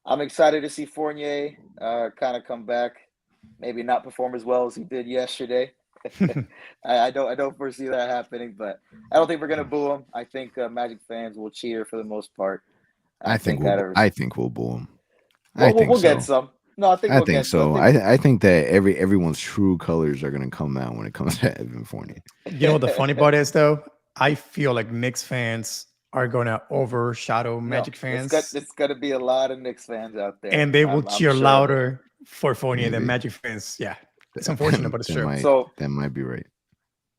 I'm excited to see Fournier kind of come back. Maybe not perform as well as he did yesterday. I don't foresee that happening, but I don't think we're gonna boo him. I think Magic fans will cheer for the most part. I think we'll boo him. We'll get some. No, I think we'll get so. some. I think that everyone's true colors are going to come out when it comes to Evan Fournier. You know what the funny part is, though? I feel like Knicks fans are going to overshadow Magic fans. It's going to be a lot of Knicks fans out there. And they will cheer louder for Fournier than Magic fans. Yeah, it's unfortunate, but it's true. That might be right.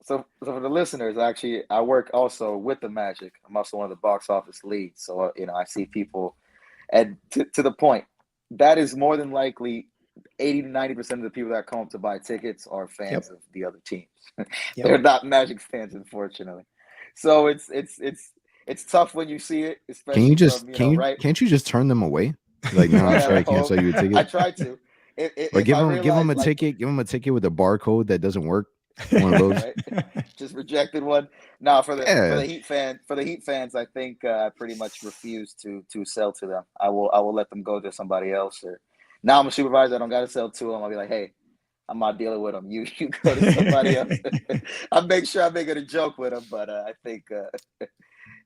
So for the listeners, actually, I work also with the Magic. I'm also one of the box office leads. So, I see people, and to the point, that is more than likely 80 to 90% of the people that come up to buy tickets are fans of the other teams. They're not Magic fans, unfortunately. So it's tough when you see it. Especially can't you just turn them away? Like, no, I'm sorry, I can't sell you a ticket. I try to. Or give them a ticket. Give them a ticket with a barcode that doesn't work. One of those. Right? Just rejected one. No, for the Heat fans, I think I pretty much refuse to sell to them. I will let them go to somebody else. Or now I'm a supervisor. I don't got to sell to them. I'll be like, hey, I'm not dealing with them. You go to somebody else. I make sure I make it a joke with them, but I think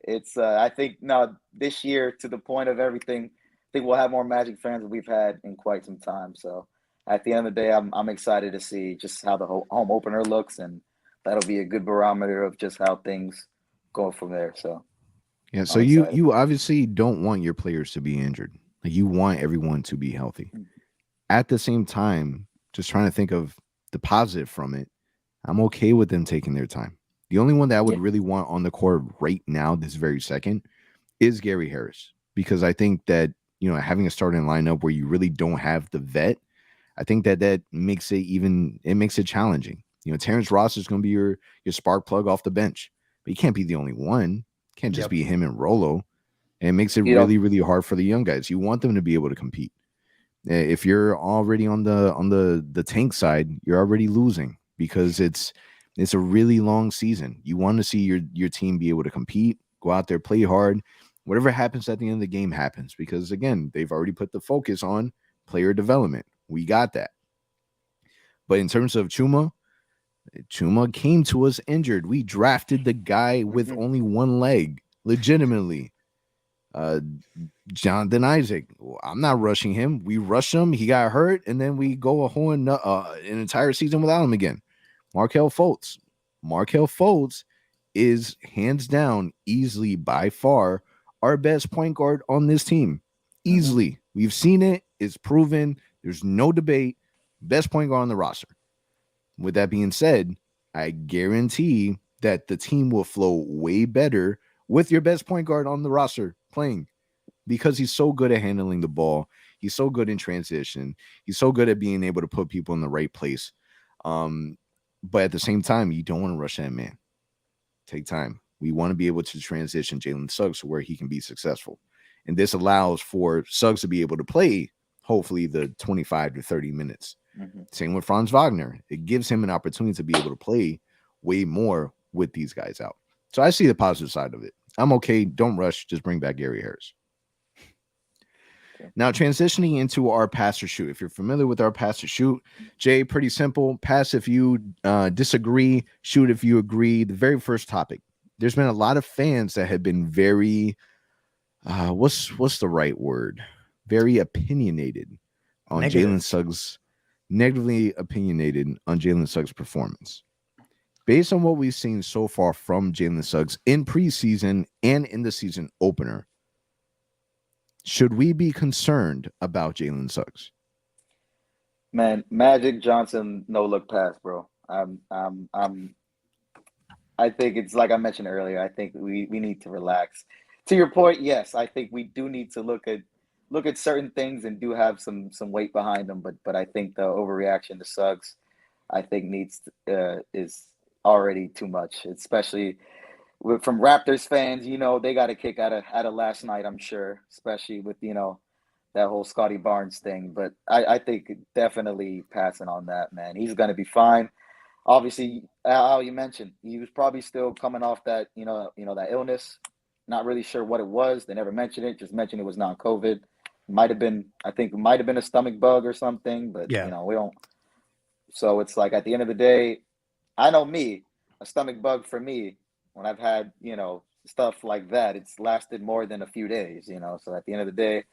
it's. I think now this year, to the point of everything, I think we'll have more Magic fans than we've had in quite some time. So. At the end of the day, I'm excited to see just how the whole home opener looks, and that'll be a good barometer of just how things go from there. So, yeah. So you obviously don't want your players to be injured. Like, you want everyone to be healthy. At the same time, just trying to think of the positive from it, I'm okay with them taking their time. The only one that I would really want on the court right now, this very second, is Gary Harris, because I think that having a starting lineup where you really don't have the vet. I think that makes it challenging. Terrence Ross is going to be your spark plug off the bench, but he can't be the only one. It can't just be him and Rolo. And it makes it really, really hard for the young guys. You want them to be able to compete. If you're already on the tank side, you're already losing because it's a really long season. You want to see your team be able to compete, go out there, play hard. Whatever happens at the end of the game happens, because again, they've already put the focus on player development. We got that. But in terms of Chuma came to us injured. We drafted the guy with only one leg, legitimately. Jonathan Isaac. I'm not rushing him. We rushed him. He got hurt, and then we go an entire season without him again. Markelle Fultz is hands down, easily, by far, our best point guard on this team. Easily. We've seen it. It's proven. There's no debate. Best point guard on the roster. With that being said, I guarantee that the team will flow way better with your best point guard on the roster playing, because he's so good at handling the ball. He's so good in transition. He's so good at being able to put people in the right place. But at the same time, you don't want to rush that man. Take time. We want to be able to transition Jalen Suggs to where he can be successful. And this allows for Suggs to be able to play, hopefully, the 25 to 30 minutes. Same with Franz Wagner. It gives him an opportunity to be able to play way more with these guys out. So I see the positive side of it. I'm okay. Don't rush. Just bring back Gary Harris. Now, transitioning into our pass or shoot. If you're familiar with our pass or shoot, Jay, pretty simple. Pass if you disagree, shoot if you agree. The very first topic. there's been a lot of fans that have been very, what's the right word? Very opinionated on Jalen Suggs, negatively opinionated on Jalen Suggs' performance. Based on what we've seen so far from Jalen Suggs in preseason and in the season opener, should we be concerned about Jalen Suggs? Man, Magic Johnson, no look pass, bro. I think it's like I mentioned earlier. I think we need to relax. To your point, yes, I think we do need to look at certain things and do have some weight behind them. But I think the overreaction to Suggs, I think is already too much, especially from Raptors fans. They got a kick out of last night, I'm sure, especially with that whole Scotty Barnes thing. But I think definitely passing on that, man. He's gonna be fine. Obviously, how you mentioned, he was probably still coming off that that illness. Not really sure what it was. They never mentioned it. Just mentioned it was non-COVID. Might have been a stomach bug or something. But yeah. We don't. So it's like at the end of the day, I know me, a stomach bug for me, when I've had, stuff like that, it's lasted more than a few days, So at the end of the day,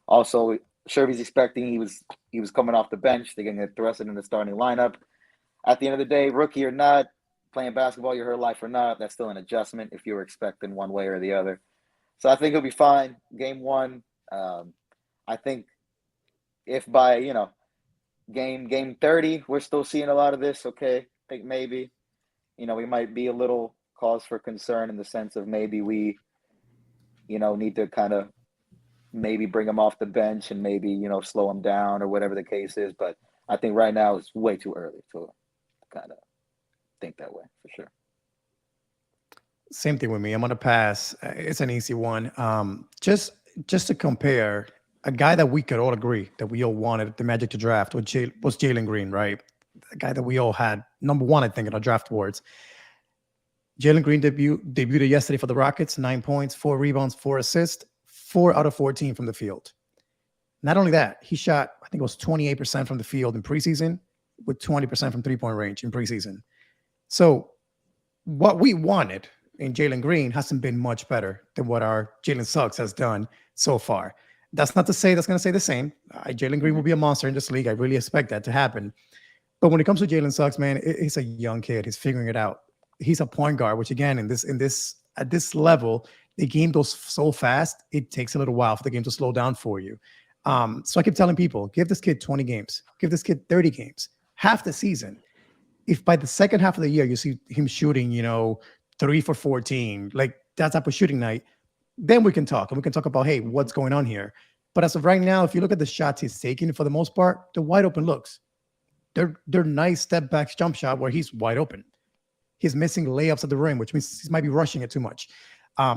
also, sure he's expecting he was coming off the bench. They're going to get thrusted in the starting lineup. At the end of the day, rookie or not, playing basketball your whole life or not, that's still an adjustment if you were expecting one way or the other. So I think he'll be fine. Game 1, I think if by, game 30, we're still seeing a lot of this, okay, I think maybe, we might be a little cause for concern in the sense of maybe we, need to kind of maybe bring him off the bench and maybe, slow him down or whatever the case is. But I think right now it's way too early to kind of think that way for sure. Same thing with me. I'm going to pass. It's an easy one. Just to compare, a guy that we could all agree that we all wanted the Magic to draft was Jalen Green, right? A guy that we all had number 1, I think, in our draft boards. Jalen Green debuted yesterday for the Rockets, 9 points, 4 rebounds, 4 assists, 4 out of 14 from the field. Not only that, he shot, I think it was 28% from the field in preseason with 20% from 3-point range in preseason. So what we wanted in Jalen Green hasn't been much better than what our Jalen Suggs has done so far. That's not to say that's going to say the same. Jalen Green will be a monster in this league. I really expect that to happen. But when it comes to Jalen Suggs, man, he's a young kid. He's figuring it out. He's a point guard, which again, at this level, the game goes so fast, it takes a little while for the game to slow down for you. So I keep telling people, give this kid 20 games, give this kid 30 games, half the season. If by the second half of the year you see him shooting, 3 for 14, like that type of shooting night, then we can talk and we can talk about, hey, what's going on here? But as of right now, if you look at the shots he's taking, for the most part, they're wide open looks. They're nice step back jump shot where he's wide open. He's missing layups at the rim, which means he might be rushing it too much.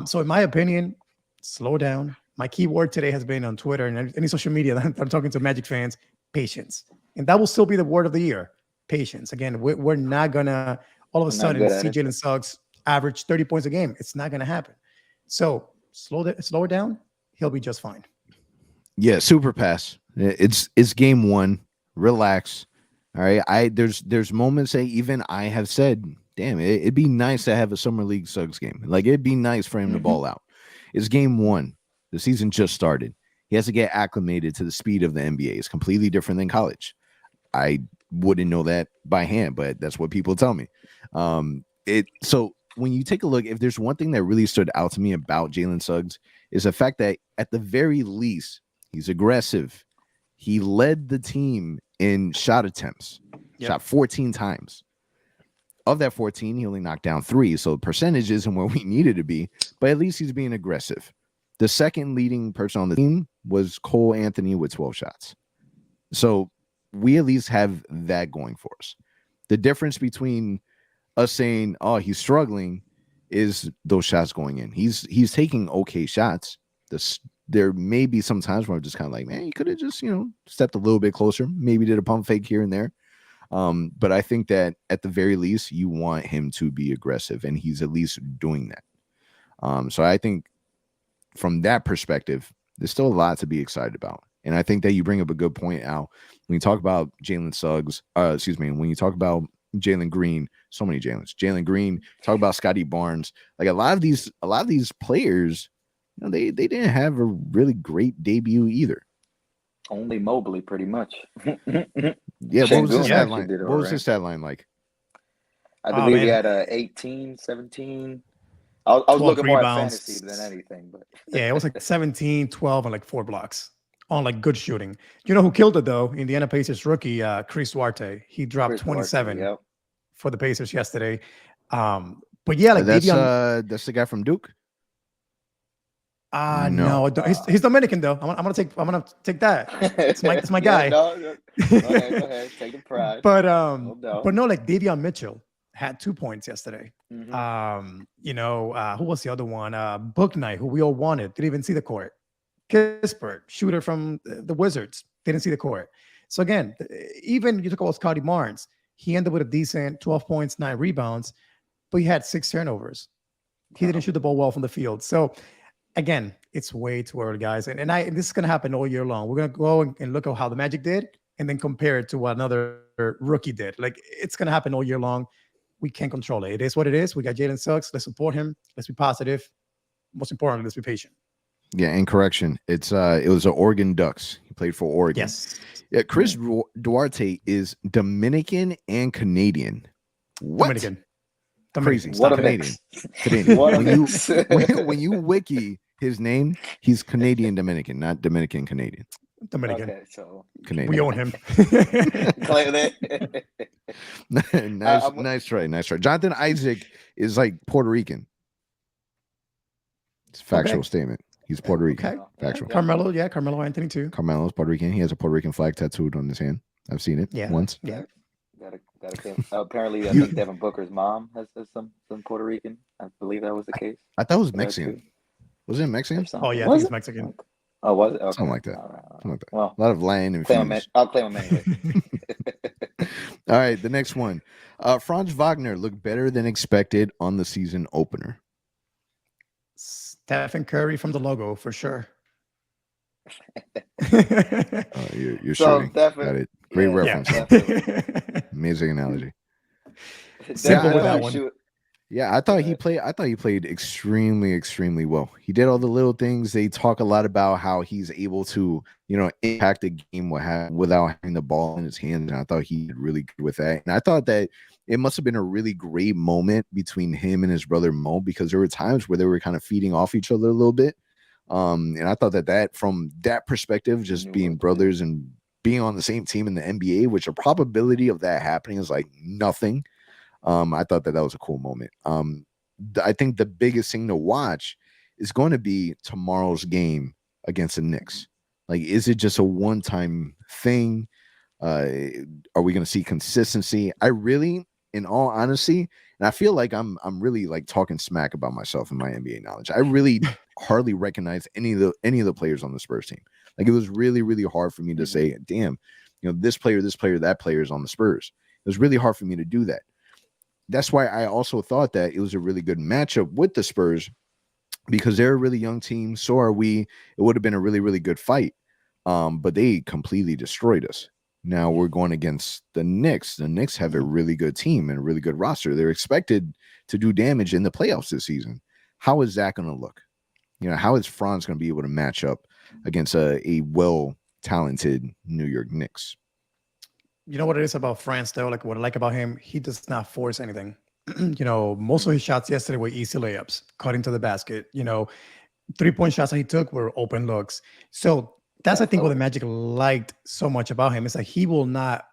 So in my opinion, slow down. My keyword today has been on Twitter and any social media that I'm talking to Magic fans, patience. And that will still be the word of the year, patience. Again, we're not going to all of a sudden see Jalen Suggs average 30 points a game. It's not going to happen. So slow it down. He'll be just fine. Yeah, super pass. It's game 1. Relax. All right. There's moments that even I have said, damn, it'd be nice to have a summer league Suggs game. Like it'd be nice for him to ball out. It's game 1. The season just started. He has to get acclimated to the speed of the NBA. It's completely different than college. I wouldn't know that by hand, but that's what people tell me. So when you take a look, if there's one thing that really stood out to me about Jalen Suggs is the fact that at the very least, he's aggressive. He led the team in shot attempts, shot 14 times. Of that 14, he only knocked down 3. So the percentage isn't where we needed to be, but at least he's being aggressive. The second leading person on the team was Cole Anthony with 12 shots. So we at least have that going for us. The difference between us saying, oh, he's struggling is those shots going in. He's taking okay shots. There may be some times where I'm just kind of like, man, you could have just, stepped a little bit closer, maybe did a pump fake here and there. But I think that at the very least, you want him to be aggressive, and he's at least doing that. So I think from that perspective, there's still a lot to be excited about. And I think that you bring up a good point, Al, when you talk about Jalen Suggs, when you talk about Jalen Green, so many Jalen's. Jalen Green, talk about Scotty Barnes. Like a lot of these players, they didn't have a really great debut either. Only Mobley, pretty much. Yeah, what was his stat line? What was his stat line like? I believe he had 18, 17. I was looking more at fantasy than anything, but yeah, it was like 17, 12, and like 4 blocks on like good shooting. You know who killed it though? Indiana Pacers rookie Chris Duarte. He dropped 27 for the Pacers yesterday. But yeah, like that's the guy from Duke. No, he's Dominican though. I'm gonna take that. It's my guy. Go ahead, take the pride. But no, like Davion Mitchell had 2 points yesterday. Mm-hmm. Who was the other one? Bouknight, who we all wanted, didn't even see the court. Kispert, shooter from the Wizards, didn't see the court. So again, even you talk about Scotty Barnes, he ended with a decent 12 points, 9 rebounds, but he had 6 turnovers. He didn't shoot the ball well from the field. So again, it's way too early, guys. And this is going to happen all year long. We're going to go and look at how the Magic did and then compare it to what another rookie did. Like, it's going to happen all year long. We can't control it. It is what it is. We got Jalen Suggs. Let's support him. Let's be positive. Most importantly, let's be patient. Yeah, and correction. It was the Oregon Ducks. He played for Oregon. Yes. Yeah, Chris Duarte is Dominican and Canadian. What? Dominican. Crazy. What a Canadian. mix. Canadian. What a mix. When you wiki his name, he's Canadian Dominican, not Dominican Canadian. Dominican. Okay, so Canadian. We own him. claim that. Nice try. Jonathan Isaac is like Puerto Rican. It's a factual statement. He's Puerto Rican. Okay. Factual. Carmelo Anthony too. Carmelo's Puerto Rican. He has a Puerto Rican flag tattooed on his hand. I've seen it once. Yeah. Gotta claim. Apparently, I think Devin Booker's mom has some Puerto Rican. I believe that was the case. I thought it was Mexican. Was it Mexican? Oh yeah, I think it's Mexican. Oh, was it? Okay. Something like that. All right. Well, a lot of Latin infused. I'll claim him anyway. All right, the next one. Franz Wagner looked better than expected on the season opener. Stephen Curry from the logo for sure. You're shooting. Got it. Great reference. Yeah. Amazing analogy. Simple with that one. Yeah, I thought he played extremely, extremely well. He did all the little things. They talk a lot about how he's able to, impact the game without having the ball in his hands. And I thought he did really good with that. And I thought that it must have been a really great moment between him and his brother Mo, because there were times where they were kind of feeding off each other a little bit. And I thought that from that perspective, just being brothers and being on the same team in the NBA, which a probability of that happening is like nothing. I thought that was a cool moment. I think the biggest thing to watch is going to be tomorrow's game against the Knicks. Like, is it just a one-time thing? Are we going to see consistency? I really, in all honesty, and I feel like I'm really like talking smack about myself and my NBA knowledge. I really hardly recognize any of the players on the Spurs team. Like, it was really, really hard for me to say, damn, this player, that player is on the Spurs. It was really hard for me to do that. That's why I also thought that it was a really good matchup with the Spurs, because they're a really young team. So are we. It would have been a really, really good fight. But they completely destroyed us. Now we're going against the Knicks. The Knicks have a really good team and a really good roster. They're expected to do damage in the playoffs this season. How is that going to look? How is Franz going to be able to match up against a well-talented New York Knicks? You know what it is about Franz, though? Like, what I like about him, he does not force anything. Most of his shots yesterday were easy layups, cutting to the basket. 3-point shots that he took were open looks. So that's, I think, what the Magic liked so much about him. Is that he will not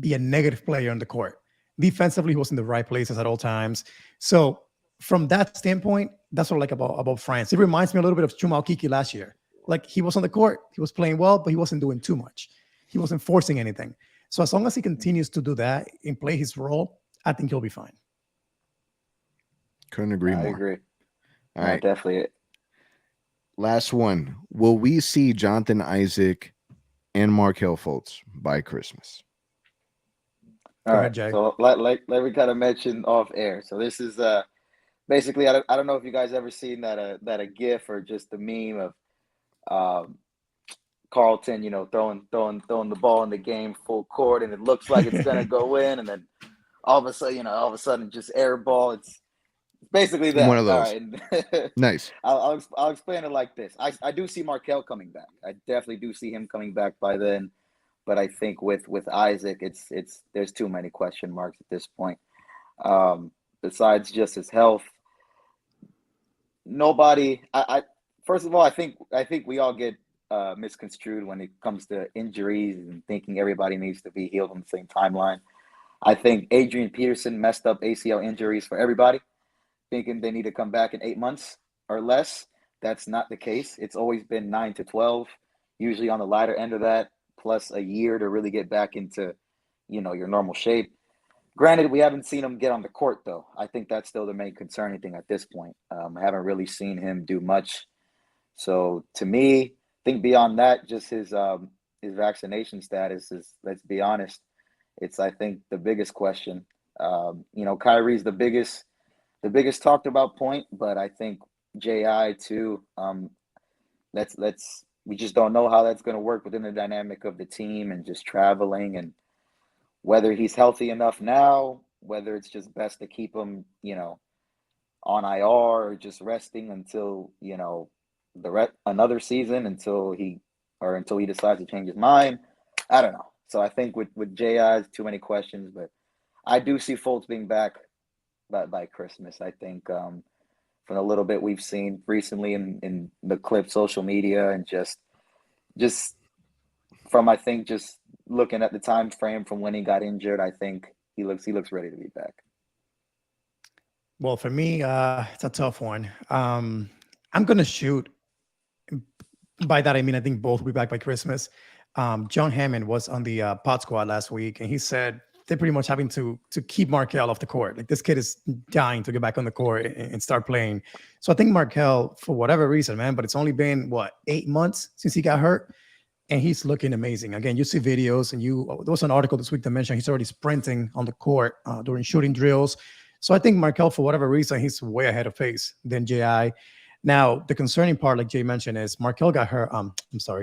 be a negative player on the court. Defensively, he was in the right places at all times. So from that standpoint, that's what I like about Franz. It reminds me a little bit of Chuma Okeke last year. Like, he was on the court, he was playing well, but he wasn't doing too much. He wasn't forcing anything. So as long as he continues to do that and play his role, I think he'll be fine. Couldn't agree more. I agree. All right. Definitely. Last one. Will we see Jonathan Isaac and Markelle Fultz by Christmas? All right, Jay. So like we kind of mentioned off air. So this is basically, I don't know if you guys ever seen that a GIF or just a meme of Carlton, throwing the ball in the game full court, and it looks like it's gonna go in, and then all of a sudden just air ball. It's basically that. One of those. All right. Nice. I'll explain it like this. I do see Markel coming back. I definitely do see him coming back by then. But I think with Isaac, it's there's too many question marks at this point. Besides just his health, nobody. First of all, I think we all get misconstrued when it comes to injuries and thinking everybody needs to be healed on the same timeline. I think Adrian Peterson messed up ACL injuries for everybody, thinking they need to come back in 8 months or less. That's not the case. It's always been 9 to 12, usually on the lighter end of that, plus a year to really get back into, your normal shape. Granted, we haven't seen him get on the court, though. I think that's still the main concerning thing at this point. I haven't really seen him do much. So to me, I think beyond that, just his vaccination status is, let's be honest, it's, I think, the biggest question. Kyrie's the biggest talked about point, but I think JI too. We just don't know how that's going to work within the dynamic of the team and just traveling, and whether he's healthy enough now, whether it's just best to keep him, on IR or just resting until, another season until he decides to change his mind. I don't know. So I think with JI's too many questions, but I do see Fultz being back by Christmas. I think from a little bit we've seen recently in the clip social media, and just from, I think, just looking at the time frame from when he got injured, I think he looks ready to be back. Well, for me, it's a tough one. I'm gonna shoot. By that I mean I think both will be back by Christmas. John Hammond was on the pod squad last week, and he said they're pretty much having to keep Markel off the court. Like, this kid is dying to get back on the court and start playing. So I think Markel, for whatever reason, man, but it's only been 8 months since he got hurt, and he's looking amazing. Again, you see videos, and there was an article this week that mentioned he's already sprinting on the court during shooting drills. So I think Markel, for whatever reason, he's way ahead of pace than JI. Now, the concerning part, like Jay mentioned, is Markel got hurt.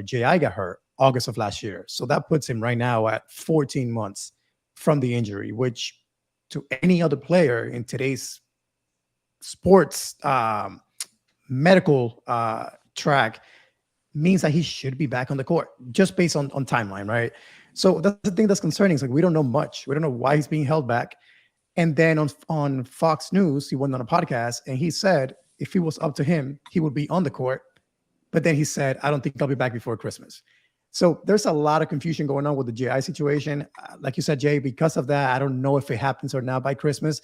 JI got hurt August of last year. So that puts him right now at 14 months from the injury, which to any other player in today's sports medical track means that he should be back on the court, just based on timeline, right? So that's the thing that's concerning. It's like, we don't know much. We don't know why he's being held back. And then on Fox News, he went on a podcast and he said if it was up to him, he would be on the court. But then he said, I don't think I'll be back before Christmas. So there's a lot of confusion going on with the JI situation. Like you said, Jay, because of that, I don't know if it happens or not by Christmas.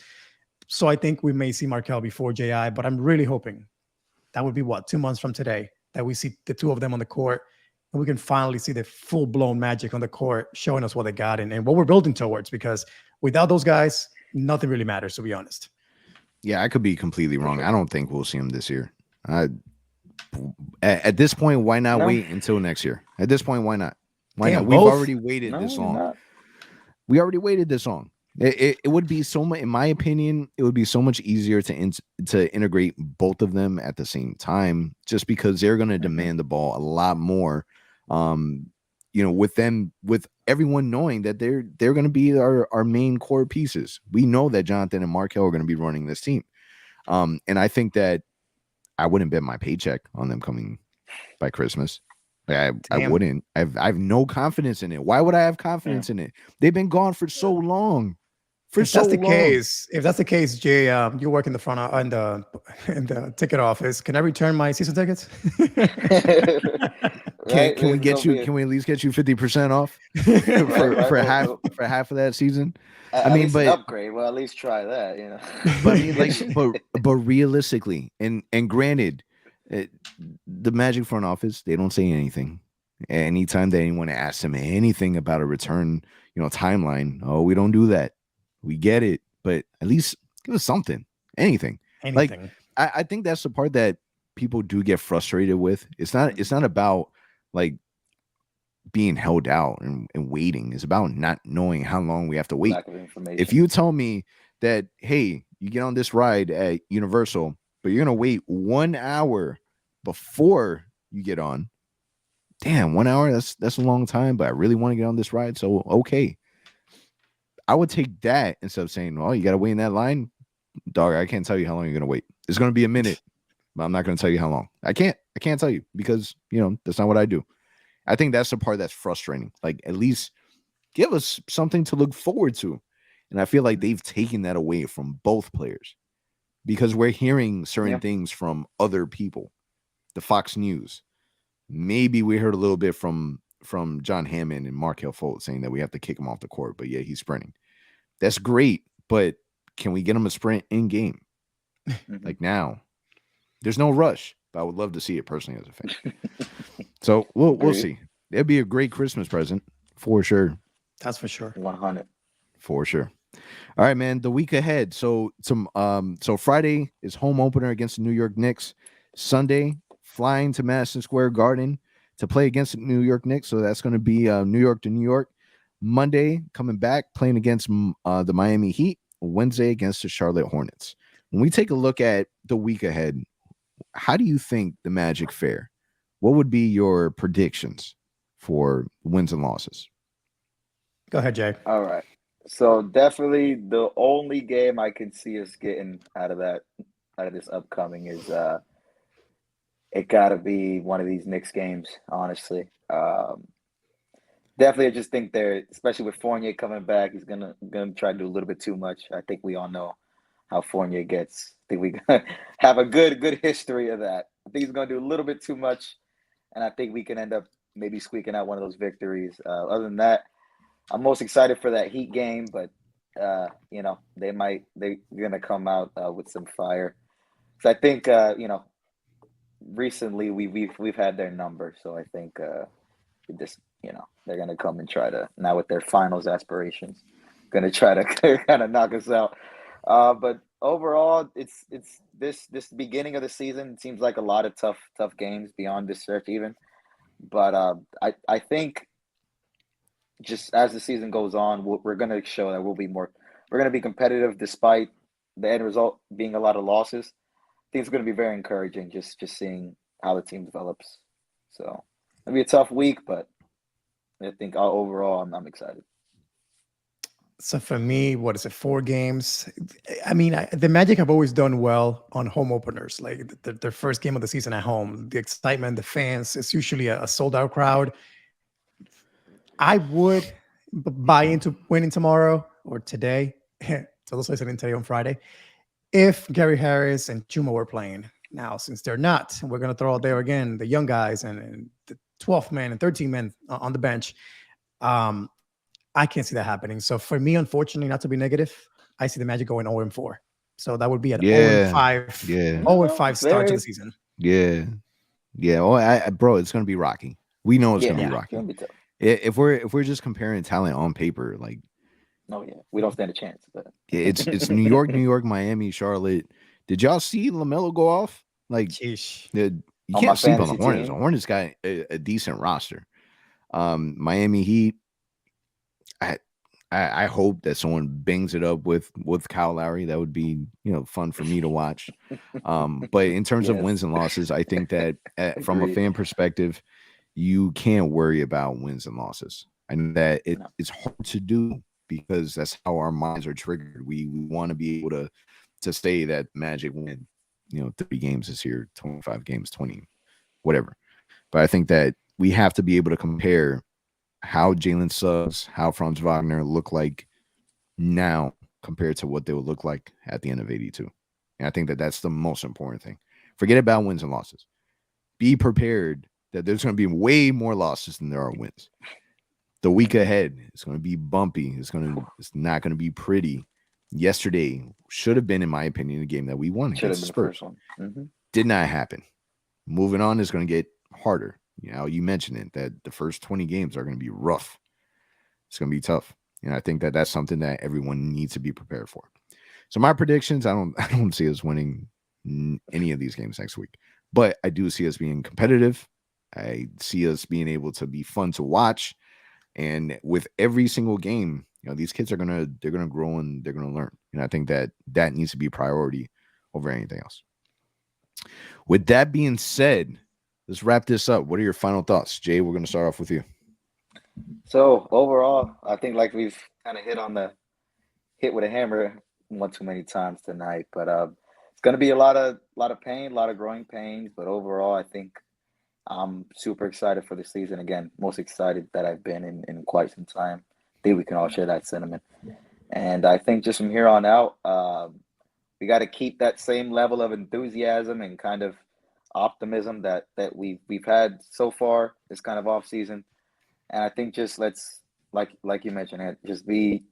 So I think we may see Markel before JI, but I'm really hoping that would be 2 months from today that we see the two of them on the court, and we can finally see the full-blown magic on the court, showing us what they got and what we're building towards, because without those guys, nothing really matters, to be honest. Yeah, I could be completely wrong. I don't think we'll see him this year. At this point, why not wait until next year? At this point, why not? Why not? We've already waited this long. We already waited this long. It would be so much, in my opinion, it would be so much easier to integrate both of them at the same time, just because they're going to demand the ball a lot more. With everyone knowing that they're going to be our main core pieces. We know that Jonathan and Markel are going to be running this team. And I think that I wouldn't bet my paycheck on them coming by Christmas. I wouldn't. I have no confidence in it. Why would I have confidence in it? They've been gone for so long. If that's the case, Jay, you work in the front in the ticket office. Can I return my season tickets? Can we at least get you 50% off for half of that season? But upgrade. Well, at least try that, But realistically, and granted, the Magic front office, they don't say anything. Anytime that anyone asks them anything about a return, timeline, we don't do that. We get it, but at least give us something, anything. Like, I think that's the part that people do get frustrated with. It's not about like being held out and waiting. It's about not knowing how long we have to wait. If you tell me that, hey, you get on this ride at Universal, but you're gonna wait 1 hour before you get on. Damn, 1 hour, that's a long time, but I really want to get on this ride. So okay. I would take that instead of saying, "Oh, you got to wait in that line, dog." I can't tell you how long you're gonna wait. It's gonna be a minute, but I'm not gonna tell you how long. I can't tell you because that's not what I do. I think that's the part that's frustrating. Like, at least give us something to look forward to. And I feel like they've taken that away from both players because we're hearing certain things from other people. The Fox News. Maybe we heard a little bit from John Hammond and Markel Fultz saying that we have to kick him off the court, but yeah, he's sprinting. That's great, but can we get him a sprint in game? Like now, there's no rush, but I would love to see it personally as a fan. So we'll see. It'd be a great Christmas present for sure. That's for sure. 100 for sure. All right, man. The week ahead. So Friday is home opener against the New York Knicks. Sunday, flying to Madison Square Garden to play against the New York Knicks. So that's going to be New York to New York. Monday, coming back, playing against the Miami Heat. Wednesday against the Charlotte Hornets. When we take a look at the week ahead, how do you think the Magic fare? What would be your predictions for wins and losses? Go ahead, Jay. All right. So definitely the only game I can see us getting out of this upcoming is it gotta be one of these Knicks games, honestly. Definitely I just think they're, especially with Fournier coming back, he's gonna try to do a little bit too much. I think we all know how Fournier gets. I think we have a good history of that. I think he's gonna do a little bit too much, and I think we can end up maybe squeaking out one of those victories. Other than that, I'm most excited for that Heat game, but they're gonna come out with some fire. So I think recently we've had their number, so I think they're gonna come and try to, now with their finals aspirations, gonna try to kind of knock us out. But overall, it's this beginning of the season. It seems like a lot of tough games beyond this stretch even. But I think just as the season goes on, we're going to show that we're going to be competitive despite the end result being a lot of losses. I think it's going to be very encouraging just seeing how the team develops. So it'll be a tough week, but I think overall I'm excited. So for me, what is it? 4 games. I mean, the Magic have always done well on home openers, like their first game of the season at home. The excitement, the fans, it's usually a sold out crowd. I would buy into winning tomorrow or today. So those listening today on Friday, if Gary Harris and Chuma were playing. Now, since they're not, we're going to throw out there again the young guys and the 12th man and 13 men on the bench. I can't see that happening. So for me, unfortunately, not to be negative, I see the Magic going 0-4. So that would be an 0-5, 0-5 start to the season. Yeah. Oh, bro, it's going to be rocky. We know it's going to be rocky. If we're just comparing talent on paper, like, we don't stand a chance. But it's New York, Miami, Charlotte. Did y'all see LaMelo go off? Like, you can't sleep on the Hornets. The Hornets got a decent roster. Miami Heat. I hope that someone bangs it up with Kyle Lowry. That would be fun for me to watch. But in terms of wins and losses, I think that from a fan perspective, you can't worry about wins and losses. I know that it's hard to do because that's how our minds are triggered. We want to be able to say that Magic win 30 games this year, 25 games, 20, whatever. But I think that we have to be able to compare how Jalen Suggs, how Franz Wagner look like now compared to what they would look like at the end of 82. And I think that that's the most important thing. Forget about wins and losses. Be prepared that there's going to be way more losses than there are wins. The week ahead is going to be bumpy. It's not going to be pretty. Yesterday should have been, in my opinion, a game that we won against the Spurs. Did not happen. Moving on is going to get harder. You mentioned it, that the first 20 games are going to be rough. It's going to be tough. And I think that that's something that everyone needs to be prepared for. So my predictions, I don't see us winning any of these games next week. But I do see us being competitive. I see us being able to be fun to watch. And with every single game, these kids they're gonna grow and they're gonna learn. And I think that needs to be a priority over anything else. With that being said, let's wrap this up. What are your final thoughts? Jay, we're going to start off with you. So overall, I think like we've kind of hit on the hit with a hammer one too many times tonight. But it's going to be a lot of pain, a lot of growing pains. But overall, I think I'm super excited for the season. Again, most excited that I've been in quite some time. I think we can all share that sentiment. And I think just from here on out, we got to keep that same level of enthusiasm and kind of optimism that we've had so far this kind of off season. And I think just let's like you mentioned, just be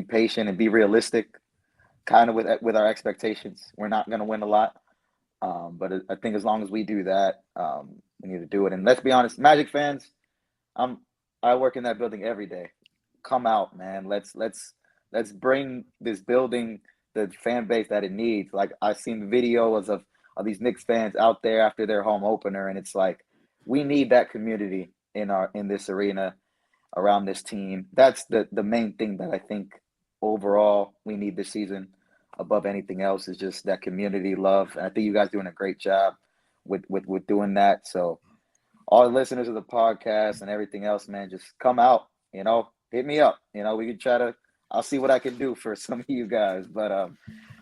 patient and be realistic, kind of with our expectations. We're not going to win a lot, but I think as long as we do that, we need to do it. And let's be honest, Magic fans, I work in that building every day. Come out, man. Let's bring this building the fan base that it needs. Like, I've seen videos of these Knicks fans out there after their home opener, and it's like, we need that community in this arena around this team. That's the main thing that I think overall we need this season above anything else, is just that community love. And I think you guys are doing a great job with doing that. So all the listeners of the podcast and everything else, man, just come out, hit me up. We can I'll see what I can do for some of you guys. But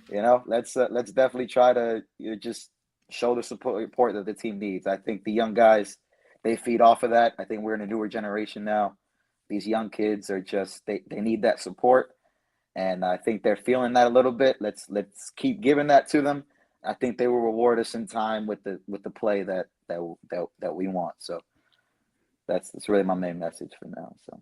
let's definitely try to just show the support that the team needs. I think the young guys, they feed off of that. I think we're in a newer generation now. These young kids are just they need that support, and I think they're feeling that a little bit. Let's keep giving that to them. I think they will reward us in time with the play that we want. So that's really my main message for now. So.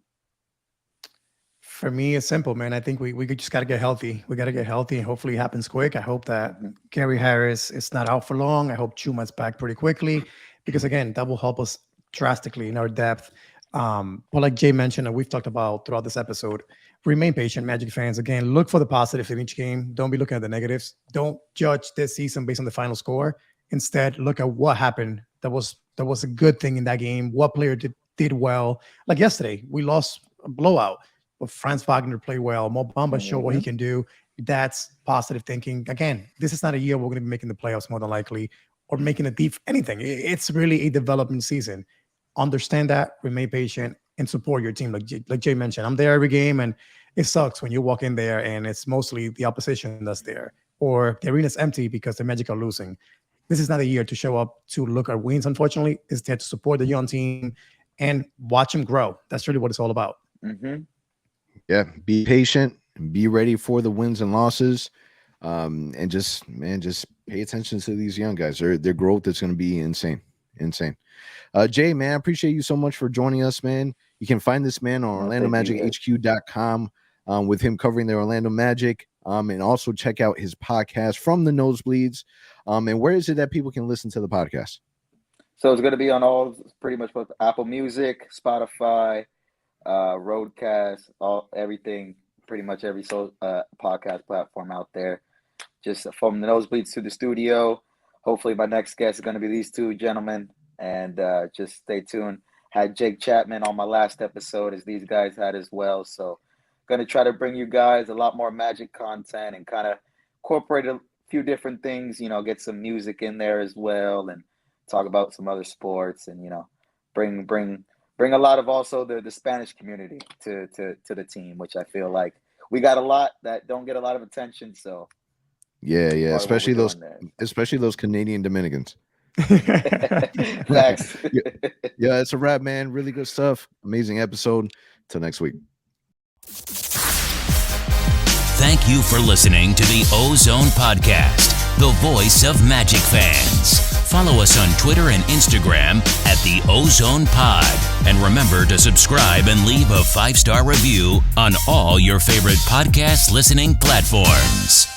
For me, it's simple, man. I think we just got to get healthy. We got to get healthy, and hopefully it happens quick. I hope that Gary Harris is not out for long. I hope Chuma's back pretty quickly, because, again, that will help us drastically in our depth. But like Jay mentioned, and we've talked about throughout this episode, remain patient, Magic fans. Again, look for the positive in each game. Don't be looking at the negatives. Don't judge this season based on the final score. Instead, look at what happened. That was a good thing in that game. What player did well. Like yesterday, we lost a blowout, but Franz Wagner played well. Bamba showed what he can do. That's positive thinking. Again, this is not a year we're going to be making the playoffs more than likely, or making anything. It's really a development season. Understand that, remain patient, and support your team. Like Jay mentioned, I'm there every game, and it sucks when you walk in there and it's mostly the opposition that's there, or the arena's empty because the Magic are losing. This is not a year to show up to look at wins, unfortunately. It's there to support the young team and watch them grow. That's really what it's all about. Mm-hmm. Yeah, be patient, be ready for the wins and losses, and just pay attention to these young guys. Their growth is going to be insane. Jay, man, I appreciate you so much for joining us, man. You can find this man on OrlandoMagicHQ.com with him covering the Orlando Magic, and also check out his podcast, From the Nosebleeds. And where is it that people can listen to the podcast? So it's going to be on pretty much both Apple Music, Spotify, Roadcast, everything, pretty much every podcast platform out there. Just from the nosebleeds to the studio. Hopefully my next guest is going to be these two gentlemen, and just stay tuned. Had Jake Chapman on my last episode, as these guys had as well. So going to try to bring you guys a lot more Magic content and kind of incorporate a few different things, get some music in there as well, and talk about some other sports, and bring a lot of also the Spanish community to the team, which I feel like we got a lot that don't get a lot of attention. So yeah, especially those Canadian Dominicans. Thanks. Yeah, it's a wrap, man. Really good stuff. Amazing episode. Till next week. Thank you for listening to the OZone Podcast, the voice of Magic fans. Follow us on Twitter and Instagram at the OZone Pod. And remember to subscribe and leave a 5-star review on all your favorite podcast listening platforms.